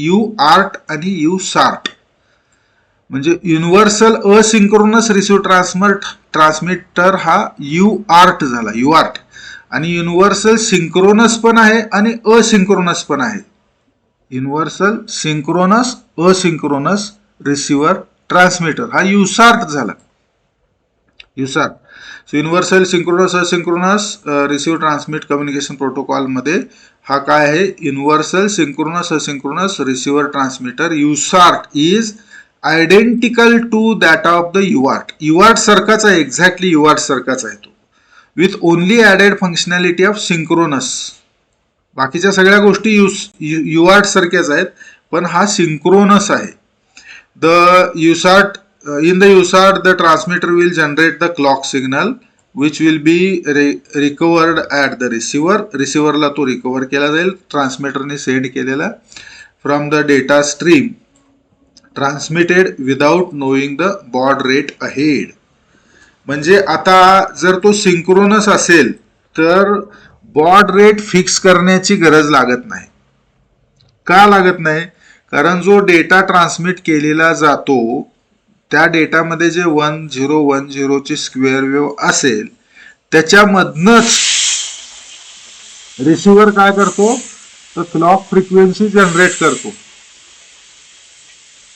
UART आणि USART म्हणजे universal asynchronous receive transmitter हा UART झाला, UART. आणि युनिव्हर्सल सिंक्रोनस पण आहे आणि असिंक्रोनस पण आहे. Universal synchronous asynchronous receiver transmitter हा USART झाला, USART. So universal synchronous asynchronous receive transmit communication protocol मध्ये हा काय आहे, universal synchronous asynchronous receiver transmitter USART is identical to that of the UART. UART सारखाच आहे, एक्झॅक्टली UART सारखाच आहे तो, with only added functionality of synchronous. बाकीच्या सगळ्या गोष्टी UART सारख्याच आहेत, पण हा सिंक्रोनस आहे. In the USART the transmitter will generate the clock signal which will be recovered at the receiver. रिसिव्हरला तो रिकव्हर केला जाईल ट्रान्समिटरने सेंड केलेला from the data stream transmitted without knowing the baud rate ahead. म्हणजे आता जर तो सिंक्रोनस असेल तर बॉड रेट फिक्स करण्याची गरज लागत नाही. का लागत नाही? कारण जो डेटा ट्रान्समिट केलेला जातो त्या डेटामध्ये जे 1010 ची स्क्वेअर वेव्ह असेल त्याच्यामधनच रिसिव्हर काय करतो, तर क्लॉक फ्रिक्वेन्सी जनरेट करतो,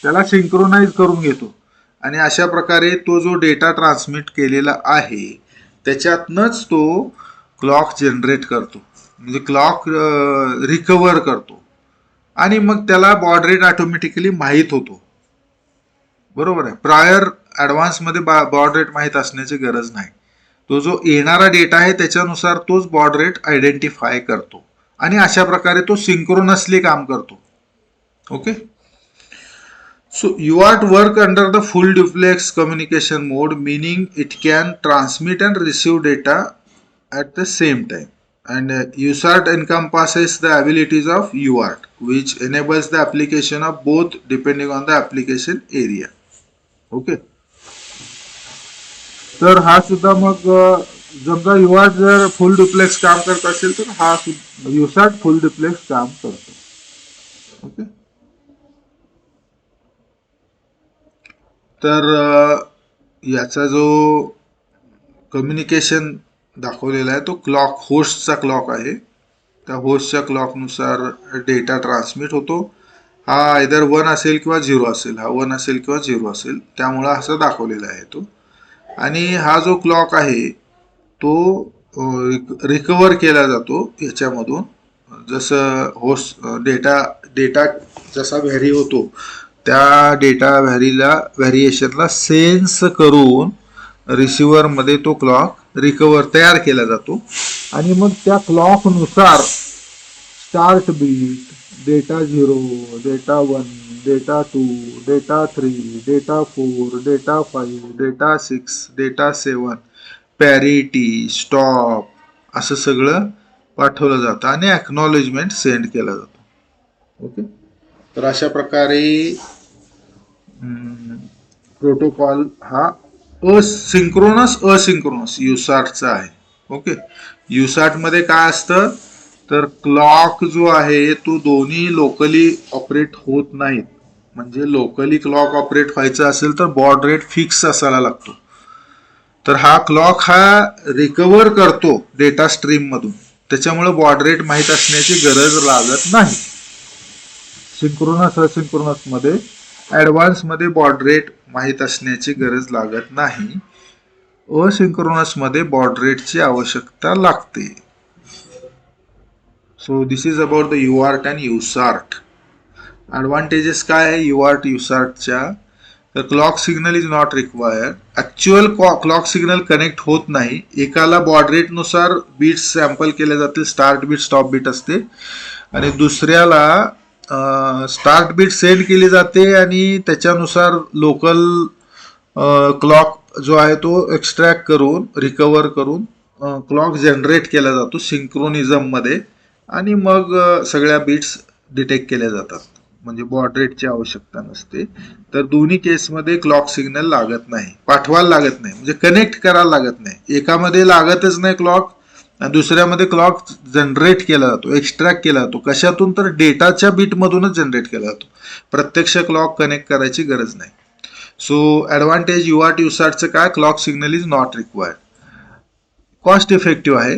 त्याला सिंक्रोनाइज करून घेतो. आणि अशा प्रकारे तो जो डेटा ट्रान्समिट केलेला आहे त्याच्यातनच तो क्लॉक जनरेट करतो, म्हणजे क्लॉक रिकव्हर करतो. आणि मग त्याला बॉड रेट ऑटोमॅटिकली माहीत होतो. बरोबर आहे. प्रायर ऍडव्हान्स मध्ये बॉड रेट माहीत असण्याची गरज नाही. तो जो येणारा डेटा आहे त्याच्यानुसार तोच बॉड रेट आयडेंटिफाय करतो आणि अशा प्रकारे तो सिंक्रोनसली काम करतो. Okay. So UART work under the full duplex communication mode, meaning it can transmit and receive data at the same time. And USART encompasses the abilities of UART, which enables the application of both depending on the application area. Okay. तर हा सुद्धा मग समजा UART जर फुल duplex काम करत असेल तर हा USART फुल डुप्लेक्स काम करतो. ओके. तर याचा जो कम्युनिकेशन दाखवलेला आहे तो क्लॉक होस्टचा क्लॉक आहे. त्या होस्टच्या क्लॉकनुसार डेटा ट्रान्समिट होतो. हा आयदर 1 असेल किंवा 0 असेल, हा 1 असेल किंवा 0 असेल, त्यामुळे असं दाखवलेला आहे तो. आणि हा जो क्लॉक आहे तो रिकव्हर केला जातो याच्यामधून. जसं होस्ट डेटा जसा व्हॅरी होतो त्या डेटा व्हॅरिएशनला सेन्स करून रिसिव्हर मध्ये तो क्लॉक रिकवर तयार केला जातो आणि मग त्या क्लॉक नुसार start bit, data 0, data 1, data 2, data 3, data 4, data 5, data 6, data 7, parity, stop असं सगळं पाठवलं जातं आणि एक्नॉलेजमेंट सेंड केला जातो. ओके, तर अशा प्रकारे प्रोटोकॉल हा असिंक्रोनस युसार्टचा आहे. ओके, युसार्ट मध्ये काय असतं तर क्लॉक जो आहे तो दोन्ही लोकली ऑपरेट होत नाहीत. म्हणजे लोकली क्लॉक ऑपरेट व्हायचं असेल तर बॉड रेट फिक्स असायला लागतो. तर हा क्लॉक हा रिकवर करतो डेटा स्ट्रीम मधून, त्याच्यामुळे बॉड रेट माहीत असण्याची गरज लागत नाही. सिंक्रोनस असिंक्रोनस मध्ये ऍडव्हान्स मध्ये बॉड रेट माहीत असण्याची गरज लागत नाही. असिंक्रोनस मध्ये बॉड रेटची आवश्यकता लागते. So this is about the UART and USART. Advantages काय आहे युआर्ट युसार्टच्या? तर clock signal is not required. Actual clock signal connect होत नाही. एकाला बॉड रेट नुसार बीट्स सॅम्पल केले जातील, स्टार्ट बीट स्टॉप बीट असते, आणि दुसऱ्याला स्टार्ट बीट सेंड केली जाते आणि त्याच्यानुसार लोकल क्लॉक जो आहे तो एक्स्ट्रॅक्ट करून रिकवर करून क्लॉक जनरेट केला जातो सिंक्रोनिझम मध्ये आणि मग सगळ्या बीट्स डिटेक्ट केल्या जातात. म्हणजे बॉड रेटची आवश्यकता नसते. तर दोन्ही केसमध्ये क्लॉक सिग्नल लागत नाही, पाठवायला लागत नाही, म्हणजे कनेक्ट करायला लागत नाही. एकामध्ये लागतच नाही क्लॉक आणि दुसऱ्यामध्ये क्लॉक जनरेट केला जातो, एक्स्ट्रॅक्ट केला जातो. कशातून? तर डेटाच्या बीटमधूनच जनरेट केला जातो. प्रत्यक्ष क्लॉक कनेक्ट करायची गरज नाही. सो ऍडव्हान्टेज युआर्ट युसार्टचं काय? Clock signal is not required. Cost effective आहे.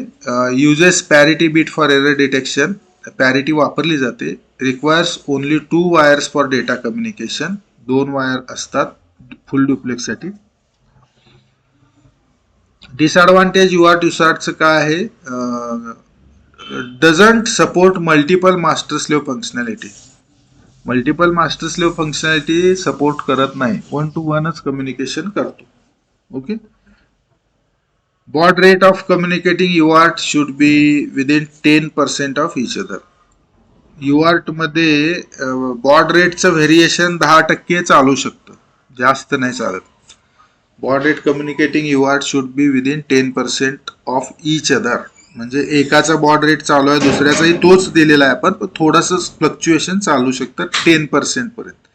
Uses parity bit for error detection. Parity वापरली जाते. Requires only 2 wires for data communication. 2 wire असतात फुल डुप्लेक्स साठी. डिसएडव्हान्टेज युआर्ट युसार्टचं काय आहे? Doesn't support multiple master slave functionality. Multiple master slave functionality support करत नाही, 1 to 1च कम्युनिकेशन करतो. Okay, baud rate of communicating UART should be within 10% of each other. UART मध्ये बॉड रेटचं व्हेरिएशन 10% चालू शकतं, जास्त नाही चालत. Baud rate communicating UART should be within 10% of each other. म्हणजे एकाचा बॉड रेट चालू आहे, दुसऱ्याचाही तोच दिलेला आहे, पण थोडंसं फ्लक्च्युएशन चालू शकतं 10% पर्यंत.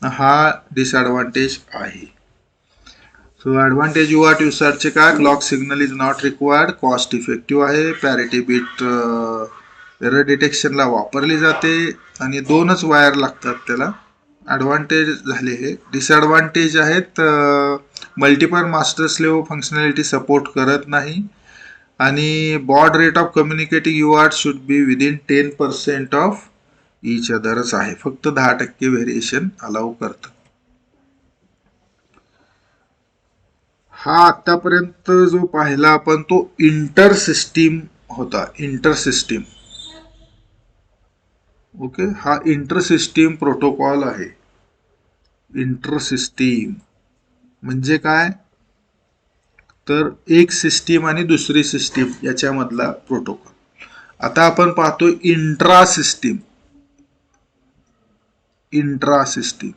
हा डिसएडव्हान्टेज आहे. सो ऍडव्हान्टेज युआर्ट युसार्टचे काय? Clock signal is not required, cost effective आहे, पॅरिटी बीट एरर डिटेक्शनला वापरली जाते आणि 2च वायर लागतात त्याला. ऍडव्हान्टेज झाले हे. डिसएडव्हान्टेज आहेत multiple master slave functionality support करत नाही आणि baud rate of communicating UART should be within 10% of each अदरच आहे. फक्त 10% व्हेरिएशन अलाउ करतं. हा आतापर्यंत जो पाहिला आपण तो इंटर सिस्टीम होता. Inter system. ओके, हा इंटर सिस्टीम प्रोटोकॉल आहे. इंटर सिस्टीम म्हणजे काय? तर एक सिस्टीम आणि दुसरी सिस्टीम याच्यामधला प्रोटोकॉल. आता आपण पाहतो intra system. Intra system.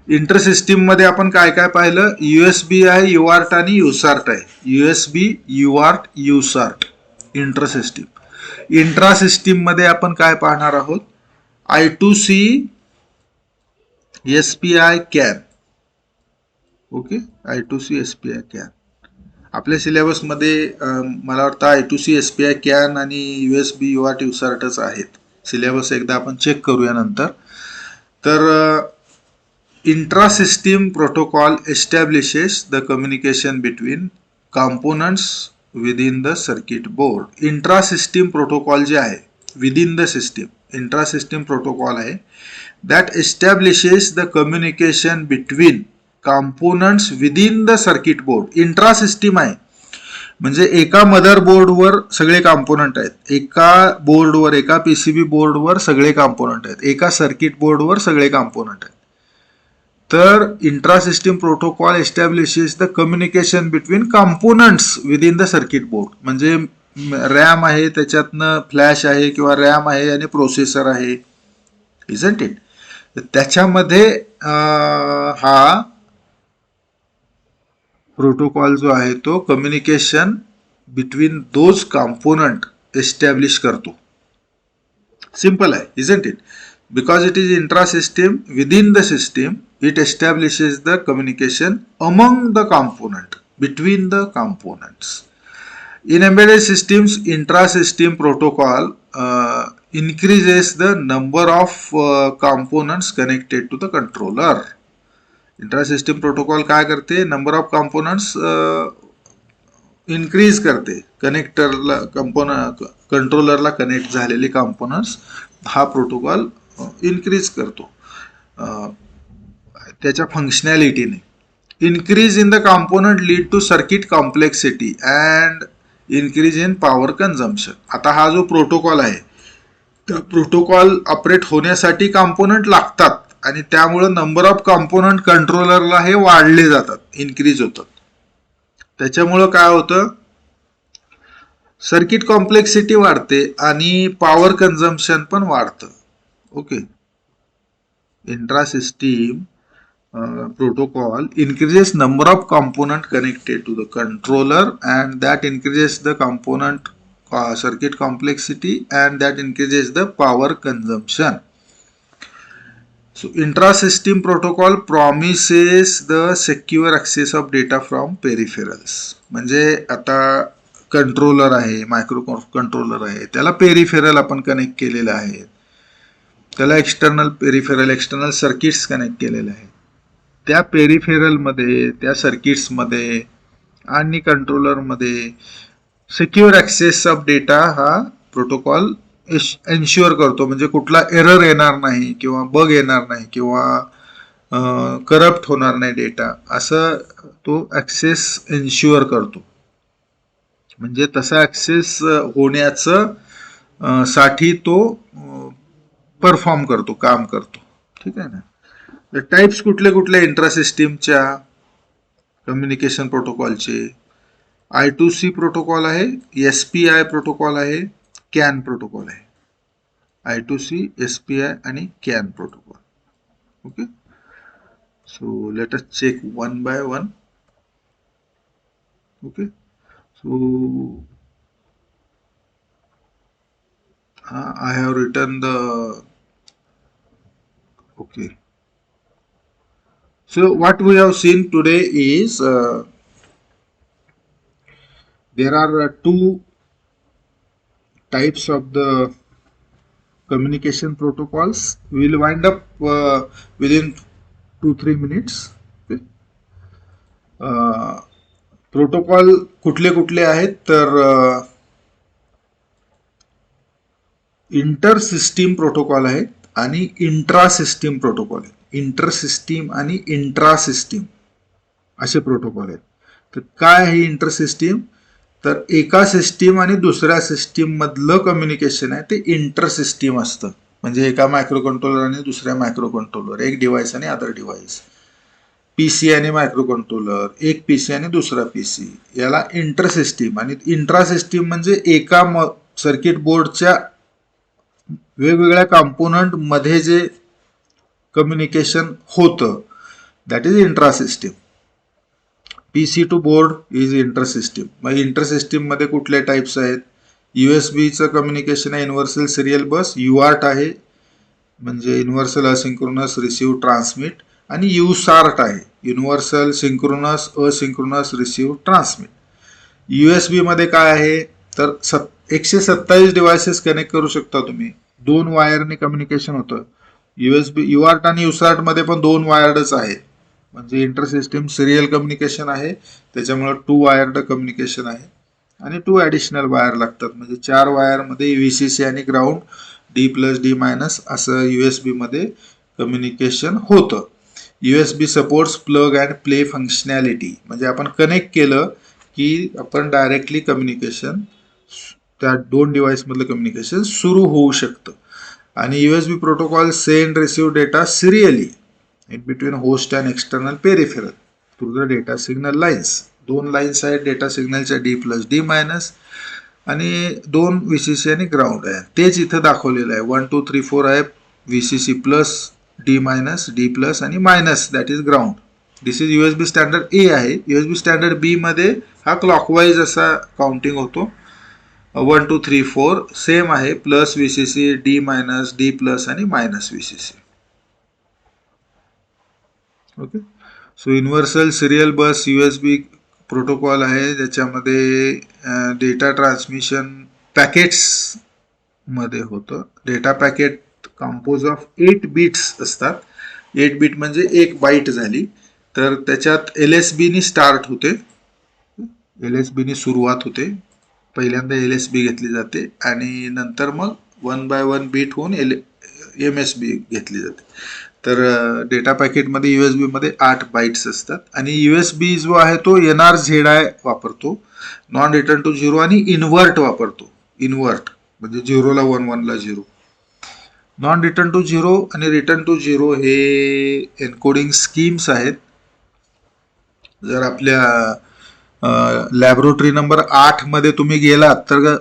Inter system मध्ये आपण काय काय पाहिलं? यूएसबी आहे, युआर्ट आणि युसार्ट आहे. USB, UART, USART. Inter system. Intra system मध्ये आपण काय पाहणार आहोत? I2C SPI CAN. Okay, I2C SPI CAN. आपल्या सिलेबस मध्ये मला वाटतं I2C SPI CAN आणि USB UART युसार्टच आहेत. सिलेबस एकदा आपण चेक करूया नंतर. तर intra-system protocol establishes the communication between components within the circuit board. Intra-system protocol जे आहे within the system, intra-system protocol आहे that establishes the communication between components within the circuit board. Intra-system आहे म्हणजे एका मदरबोर्डवर सगळे कॉम्पोनंट आहेत, एका बोर्डवर, एका पीसीबी बोर्डवर सगळे कॉम्पोनंट आहेत, एका सर्किट बोर्डवर सगळे कॉम्पोनंट आहेत. तर intra system protocol establishes the communication between components within the circuit board. म्हणजे रॅम आहे, त्याच्यातनं फ्लॅश आहे किंवा रॅम आहे आणि प्रोसेसर आहे, इजंट इट. त्याच्यामध्ये हा प्रोटोकॉल जो आहे तो communication between those component establish करतो. सिंपल आहे, isn't it. Because it is intra-system within the system, it establishes the communication among the component, between the components. In embedded systems, intra-system protocol increases the number of components connected to the controller. Intra-system protocol काय करते? Number of components increase करते. कनेक्टरला कंट्रोलरला connect झालेले components हा protocol increase करतो त्याच्या फंक्शनॅलिटीने. Increase in the component lead to circuit complexity and increase in power consumption. आता हा जो प्रोटोकॉल आहे त्या प्रोटोकॉल ऑपरेट होण्यासाठी कॉम्पोनंट लागतात आणि त्यामुळे नंबर ऑफ कॉम्पोनंट कंट्रोलरला हे वाढले जातात, इन्क्रीज होतात. त्याच्यामुळं काय होतं, सर्किट कॉम्प्लेक्सिटी वाढते आणि पॉवर कन्झम्पशन पण वाढतं. Okay. Intra system protocol increases number of component connected to the controller and that increases the component circuit complexity and that increases the power consumption. So intra-system protocol promises the secure access of data from peripherals. म्हणजे आता controller आहे, micro controller आहे, त्याला peripheral आपण connect केलेलं आहे, त्याला external peripheral external circuits connect केलेले आहेत. त्या पेरिफेरलमध्ये, त्या सर्किट्समध्ये आणि कंट्रोलरमध्ये सिक्युअर ॲक्सेस ऑफ डेटा हा प्रोटोकॉल एन्श्युअर करतो. म्हणजे कुठला एरर येणार नाही किंवा बग येणार नाही किंवा करप्ट होणार नाही डेटा, असं तो ॲक्सेस एन्श्युअर करतो. म्हणजे तसा ॲक्सेस होण्याचं साठी तो परफॉर्म करतो, काम करतो. ठीक आहे ना. टाइप्स कुठले कुठले इंट्रा सिस्टीमच्या कम्युनिकेशन प्रोटोकॉलचे? I2C प्रोटोकॉल आहे, SPI प्रोटोकॉल आहे, कॅन प्रोटोकॉल आहे. I2C, SPI आणि CAN protocol. Okay. So let us check one by one. Okay. So I have written the okay. So what we have seen today is there are two types of the communication protocols. We will wind up within 2-3 minutes. Okay. Protocol कुठले कुठले आहेत तर inter system protocol आहेत आणि intra system protocol आहेत. Inter system आणि intra system असे protocol आहेत. तर काय आहे इंटर सिस्टीम? तर एका सिस्टीम आणि दुसऱ्या सिस्टीम मधलं कम्युनिकेशन आहे ते इंटर सिस्टीम असतं. म्हणजे एका मायक्रो कंट्रोलर आणि दुसऱ्या मायक्रो कंट्रोलर, एक डिव्हाइस आणि अदर डिव्हाइस, पीसी आणि मायक्रो कंट्रोलर, एक पीसी आणि दुसरा पीसी, याला इंटर सिस्टीम. आणि इंट्रा सिस्टीम म्हणजे एका सर्किट बोर्डच्या वेगवेगळ्या कंपोनंट मध्ये जे कम्युनिकेशन होतं that is intra system. PC to board is inter system. मग इंटर सिस्टीम मध्ये कुठले टाइप्स आहेत? यूएसबीचं कम्युनिकेशन आहे युनिव्हर्सल सिरियल बस, युआर्ट आहे म्हणजे युनिव्हर्सल असिंक्रोनस रिसीव्ह ट्रान्समिट, आणि युसार्ट आहे universal synchronous asynchronous receive transmit. USB मध्ये काय आहे तर 127 डिव्हायसेस कनेक्ट करू शकता तुम्ही. 2 वायरने कम्युनिकेशन होतं. यूएसबी युआर्ट आणि युसार्ट मध्ये पण 2 वायर्डच आहे. म्हणजे इंटर सिस्टीम सिरियल कम्युनिकेशन आहे, त्याच्यामुळे 2 वायर्ड कम्युनिकेशन आहे आणि 2 ॲडिशनल वायर लागतात. म्हणजे 4 वायर मध्ये व्हीसीसी आणि ग्राउंड, D+D- असं यूएसबी मध्ये कम्युनिकेशन होतं. USB supports plug and play functionality. म्हणजे आपण कनेक्ट केलं की आपण डायरेक्टली कम्युनिकेशन, त्या 2 डिव्हाइस मधलं कम्युनिकेशन सुरू होऊ शकतं. आणि USB protocol send receive data serially. In between host and external peripheral through the data signal lines. 2 lines आहेत डेटा सिग्नलच्या डी प्लस डी मायनस आणि 2 VCC आणि ग्राउंड आहे. तेच इथं दाखवलेलं आहे. 1 2 3 4 आहे VCC plus D minus D plus आणि minus that is ground. This is USB standard A आहे. USB स्टँडर्ड बी मध्ये हा क्लॉकवाईज असा काउंटिंग होतो. 1 2 3 4 सेम आहे. Plus VCC D minus D plus आणि minus VCC. Okay. So universal serial bus USB protocol आहे ज्याच्यामध्ये डेटा ट्रान्समिशन पॅकेट्स मध्ये होतं. Data packet compose of 8 bits असतात. 8 बिट म्हणजे 1 बाईट झाली. तर त्याच्यात LSB नी स्टार्ट होते. LSB नी सुरुवात होते. पहिल्यांदा LSB घेतली जाते आणि नंतर मग 1 बाय 1 बीट होऊन MSB घेतली जाते. तर डेटा पॅकेटमध्ये USB मध्ये 8 बाईट्स असतात आणि USB जो आहे तो NRZI वापरतो. नॉन रिटर्न टू झिरो आणि इन्व्हर्ट वापरतो. इन्व्हर्ट म्हणजे 0 ला 1 1 ला 0. नॉन रिटर्न टू झिरो आणि रिटर्न टू झिरो हे एन्कोडिंग स्कीम्स आहेत. जर आपल्या लॅबोरेटरी नंबर 8 मध्ये तुम्ही गेलात तर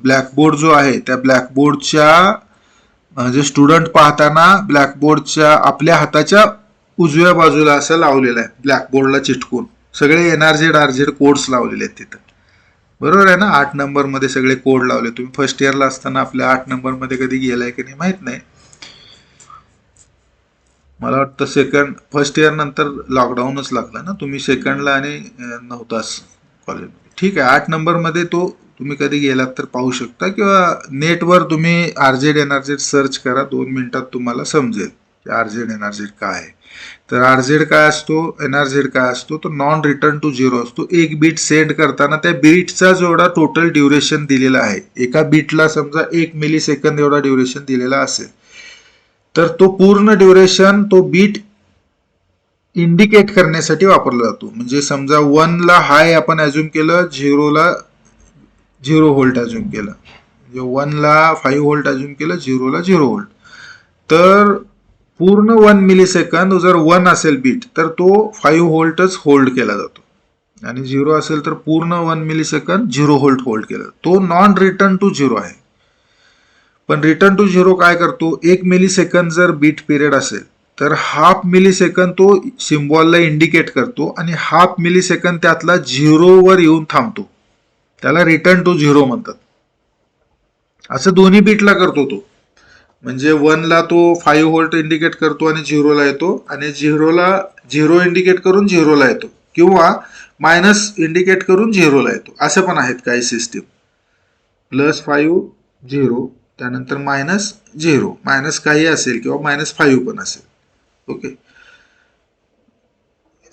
ब्लॅकबोर्ड जो आहे त्या ब्लॅकबोर्डच्या जे स्टुडंट पाहताना ब्लॅकबोर्डच्या आपल्या हाताच्या उजव्या बाजूला असं लावलेलं आहे. ब्लॅकबोर्डला चिटकून सगळे NRZ कोड्स लावलेले आहेत तिथं. बरोबर आहे ना. 8 नंबर मध्ये सगळे कोड लावले. तुम्ही फर्स्ट इयरला असताना आपल्या 8 नंबर मध्ये कधी गेलाय की नाही माहित नाही. मला वाटतं फर्स्ट इयर नंतर लॉकडाऊनच लागला ना. तुम्ही सेकंडला आणि नव्हताच कॉलेजमध्ये. ठीक आहे. 8 नंबर मध्ये तो तुम्ही कधी गेलात तर पाहू शकता किंवा नेटवर तुम्ही RZ NRZ सर्च करा. 2 मिनिटात तुम्हाला समजेल की RZ NRZ काय आहे. तर RZ काय असतो, NRZ काय असतो, तो नॉन रिटर्न टू झिरो असतो. 1 बीट सेंड करताना त्या बीटचा जेवढा टोटल ड्युरेशन दिलेला आहे, एका बीटला समजा 1 मिली सेकंद एवढा ड्युरेशन दिलेला असेल तर तो पूर्ण ड्युरेशन तो बीट इंडिकेट करण्यासाठी वापरला जातो. म्हणजे समजा 1 ला हाय आपण अज्युम केलं, 0 ला 0 व्होल्ट अज्युम केलं, 1 ला 5 व्होल्ट अज्युम केलं, 0 ला 0 व्होल्ट. तर पूर्ण 1 मिली सेकंद जर 1 असेल बीट तर तो 5 व्होल्टच होल्ड केला जातो आणि 0 असेल तर पूर्ण 1 मिली सेकंद 0 व्होल्ट होल्ड केला. तो नॉन रिटर्न टू झिरो आहे. पण रिटर्न टू झिरो काय करतो, 1 मिली सेकंद जर बीट पिरियड असेल तर हाफ मिली सेकंद तो सिम्बॉलला इंडिकेट करतो आणि हाफ मिली सेकंद त्यातला 0 वर येऊन थांबतो. त्याला रिटर्न टू झिरो म्हणतात. असं दोन्ही बीटला करतो तो. म्हणजे 1 ला तो 5 व्होल्ट इंडिकेट करतो आणि 0 ला येतो आणि 0 ला 0 इंडिकेट करून 0 ला येतो किंवा मायनस इंडिकेट करून 0 ला येतो. असं पण आहेत काही सिस्टीम. +5 0 त्यानंतर -0 मायनस काही असेल किंवा -5 पण असेल. ओके.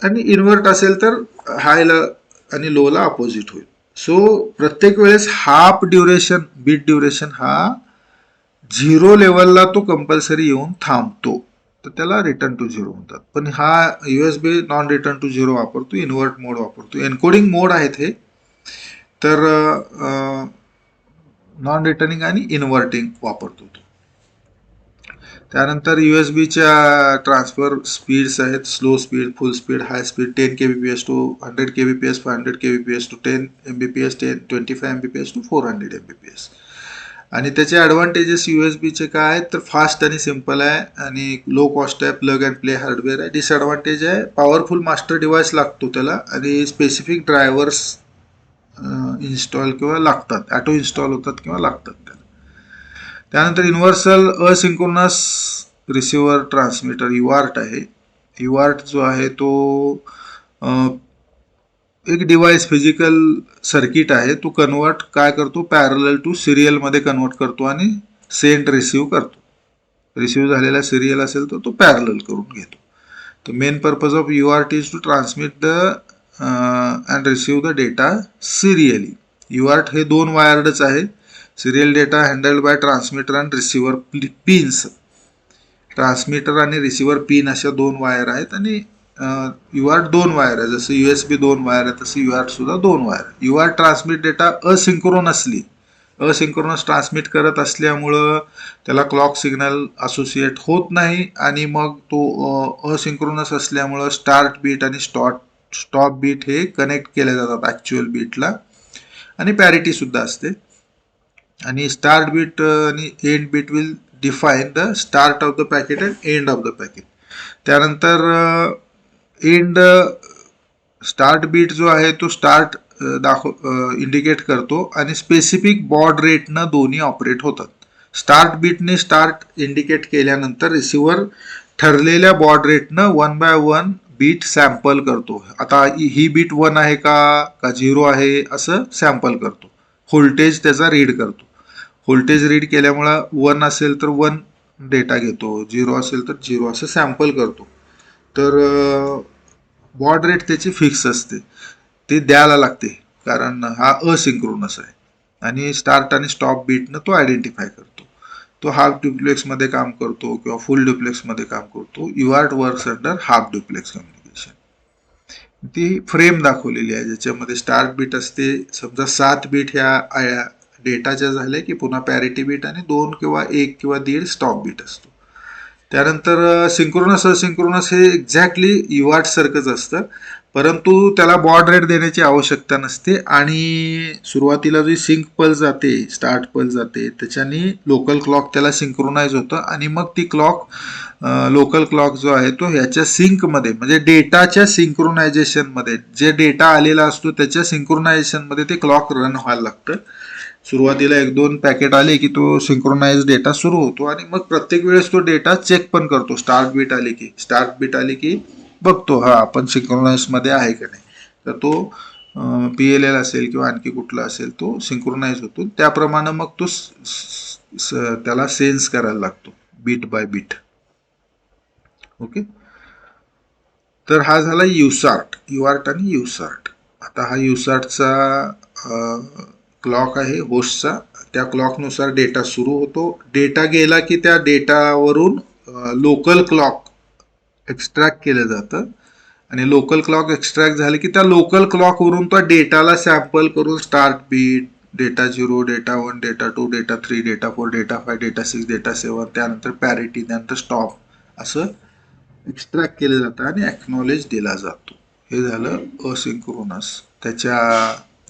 आणि इन्व्हर्ट असेल तर हायला आणि लोला अपोजिट होईल. सो प्रत्येक वेळेस हाफ ड्युरेशन बीट ड्युरेशन हा 0 लेवलला तो कंपल्सरी येऊन थांबतो. तर त्याला रिटर्न टू झिरो म्हणतात. पण हा USB non return to zero वापरतो, इन्व्हर्ट मोड वापरतो. एन्कोडिंग मोड आहेत हे. तर नॉन रिटर्निंग आणि इन्व्हर्टिंग वापरतो तो. त्यानंतर USBच्या ट्रान्सफर स्पीड्स आहेत. Slow speed, full speed, high speed, 10 kbps to 100 kbps, 500 kbps to 10 Mbps, 25 Mbps to 400 Mbps. आणि त्याचे ॲडव्हान्टेजेस USBचे काय आहेत तर फास्ट आणि सिम्पल आहे आणि लो कॉस्ट आहे, प्लग अँड प्ले हार्डवेअर आहे. डिसएडव्हान्टेज आहे पॉवरफुल मास्टर डिव्हाइस लागतो त्याला आणि स्पेसिफिक ड्रायव्हर्स इन्स्टॉल किंवा लागतात, ऑटो इन्स्टॉल होतात किंवा लागतात त्याला. त्यानंतर universal asynchronous receiver transmitter UART आहे. UART जो आहे तो एक डिव्हाइस फिजिकल सर्किट आहे. तो कन्वर्ट काय करतो, पॅरलल टू सिरियल मध्ये कन्वर्ट करतो आणि सेंड रिसिव्ह करतो. रिसिव्ह झालेला सिरियल असेल तर तो पॅरलल करून घेतो. तर main purpose of UART is to transmit the and receive the data serially. UART हे 2 वायर्डच आहे. Serial data handled by transmitter and receiver pins. Transmitter आणि रिसिव्हर पिन अशा 2 वायर आहेत आणि UART 2 वायर आहे. जसं USB 2 वायर आहे तसं UART सुद्धा 2 वायर आहे. UART transmit data asynchronously asynchronous transmit करत असल्यामुळं त्याला क्लॉक सिग्नल असोसिएट होत नाही आणि मग तो असिंक्रोनस असल्यामुळं स्टार्ट बीट आणि स्टॉप बीट हे कनेक्ट केले जातात ॲक्च्युअल बीटला आणि पॅरिटी सुद्धा असते. आणि स्टार्ट बीट आणि end bit will define the start of the packet and end of the packet. त्यानंतर एंड स्टार्ट बीट जो आहे तो स्टार्ट इंडिकेट करतो आणि स्पेसिफिक बॉड रेटनं दोन्ही ऑपरेट होतात. स्टार्ट बीटने स्टार्ट इंडिकेट केल्यानंतर रिसिव्हर ठरलेल्या बॉड रेटनं 1 बाय 1 बीट सॅम्पल करतो. आता ही बीट 1 आहे का 0 आहे असं सॅम्पल करतो. व्होल्टेज त्याचा रीड करतो. व्होल्टेज रीड केल्यामुळं 1 असेल तर 1 डेटा घेतो, 0 असेल तर 0 असं सॅम्पल करतो. तर बॉड रेट त्याची फिक्स असते, ते द्यायला लागते कारण हा असिंक्रोनस आहे आणि स्टार्ट आणि स्टॉप बीटनं तो आयडेंटिफाय करतो. तो हाफ ड्युप्लेक्समध्ये काम करतो किंवा फुल ड्युप्लेक्समध्ये काम करतो. UART works under half duplex communication. ती फ्रेम दाखवलेली आहे ज्याच्यामध्ये स्टार्ट बीट असते. समजा 7 बीट ह्या डेटाच्या झाल्या की पुन्हा पॅरिटी बीट आणि 2 किंवा 1 किंवा 1.5 स्टॉप बीट असतो. त्यानंतर सिंक्रोनस असिंक्रोनस हे एक्झॅक्टली युआर्ट सारखंच असतं, परंतु त्याला बॉड रेट देण्याची आवश्यकता नसते आणि सुरुवातीला जी सिंक पल्स जाते, स्टार्ट पल्स जाते, त्याच्यानी लोकल क्लॉक त्याला सिंक्रोनाइज होतं आणि मग ती क्लॉक लोकल क्लॉक जो आहे तो ह्याच्या सिंकमध्ये म्हणजे डेटाच्या सिंक्रोनायझेशनमध्ये जे डेटा आलेला असतो त्याच्या सिंक्रोनायझेशनमध्ये ते क्लॉक रन व्हायला लागतं. सुरुवातीला 1-2 पॅकेट आले की तो सिंक्रोनाइज डेटा सुरू होतो आणि मग प्रत्येक वेळेस तो डेटा चेक पण करतो. स्टार्ट बीट आली की बघतो हा आपण सिंक्रोनाइज मध्ये आहे का नाही. तर तो PLL असेल किंवा आणखी कुठला असेल तो सिंक्रोनाइज होतो. त्याप्रमाणे मग तो त्याला सेन्स करायला लागतो बीट बाय बीट. ओके, तर हा झाला युआर्ट आणि युसार्ट. आता हा युसार्टचा क्लॉक आहे होस्टचा. त्या क्लॉकनुसार डेटा सुरू होतो. डेटा गेला की त्या डेटावरून लोकल क्लॉक एक्स्ट्रॅक्ट केलं जातं आणि लोकल क्लॉक एक्स्ट्रॅक्ट झाले की त्या लोकल क्लॉकवरून त्या डेटाला सॅम्पल करून start bit, data 0, data 1, data 2, data 3, data 4, data 5, data 6, data 7, त्यानंतर पॅरिटी, त्यानंतर स्टॉप असं एक्स्ट्रॅक्ट केलं जातं आणि एक्नॉलेज दिला जातो. हे झालं असिंक्रोनस. त्याच्या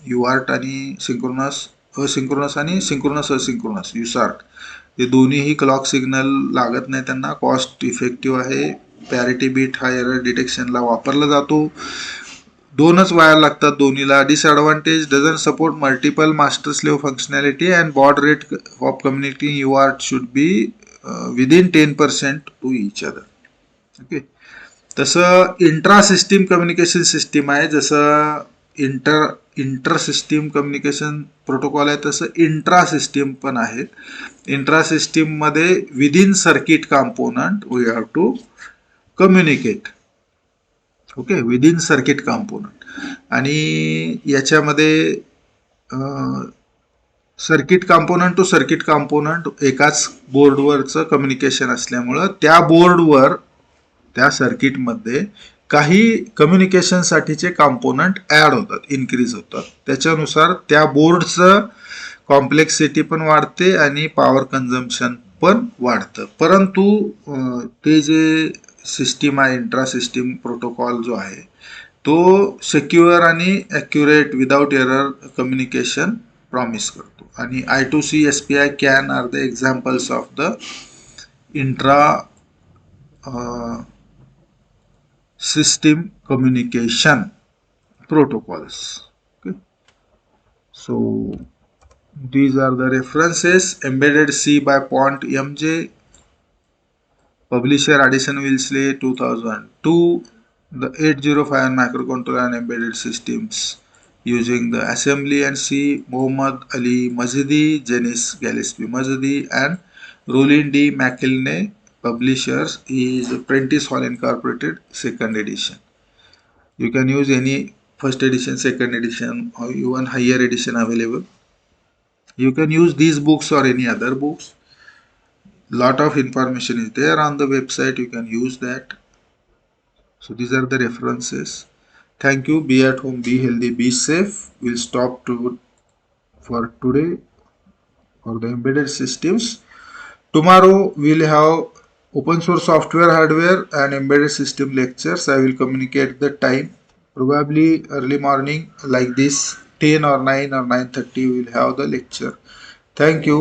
युआर्ट आणि असिंक्रोनस आणि सिंक्रोनस असिंक्रोनस युसार्ट हे दोन्हीही क्लॉक सिग्नल लागत नाही त्यांना, कॉस्ट इफेक्टिव्ह आहे. पॅरिटी बीट हा एरर डिटेक्शनला वापरला जातो. 2च वायर लागतात दोन्हीला. Disadvantage doesn't support multiple master slave functionality and baud rate of communicating UART should be within 10% to each other. Okay, तसं इंट्रा सिस्टीम कम्युनिकेशन सिस्टीम आहे. जसं इंटर सिस्टीम कम्युनिकेशन प्रोटोकॉल आहे तसं इंट्रा सिस्टीम पण आहेत. Intra system मध्ये within circuit component we have to communicate. Okay, within circuit component. आणि याच्यामध्ये circuit component to circuit component एकाच बोर्डवरचं कम्युनिकेशन असल्यामुळं त्या बोर्डवर त्या सर्किटमध्ये काही कम्युनिकेशनसाठीचे कॉम्पोनंट ॲड होतात, इन्क्रीज होतात. त्याच्यानुसार त्या बोर्डचं कॉम्प्लेक्सिटी पण वाढते आणि पॉवर कन्झम्पशन पण वाढतं. परंतु ते जे सिस्टीम आहे इंट्रा सिस्टीम प्रोटोकॉल जो आहे तो सिक्युअर आणि accurate without error communication promise करतो. आणि I2C SPI CAN are the examples of the intra system communication protocols. Okay, so these are the references. Embedded C by Pont MJ, publisher Addison Wilsley 2002. The 805 microcontroller and embedded systems using the assembly and C, Mohammad Ali Mazidi, Janice Gillespie Mazidi and Roland D. McIlney. Publishers is Prentice Hall Incorporated, 2nd edition. You can use any 1st edition, 2nd edition or even higher edition available. You can use these books or any other books. Lot of information is there on the website, you can use that. So these are the references. Thank you. Be at home, be healthy, be safe. We'll stop for today. for the embedded systems. Tomorrow we'll have open source software, hardware and embedded system lectures. I will communicate the time. Probably early morning like this, 10 or 9 or 9:30 we'll have the lecture. Thank you.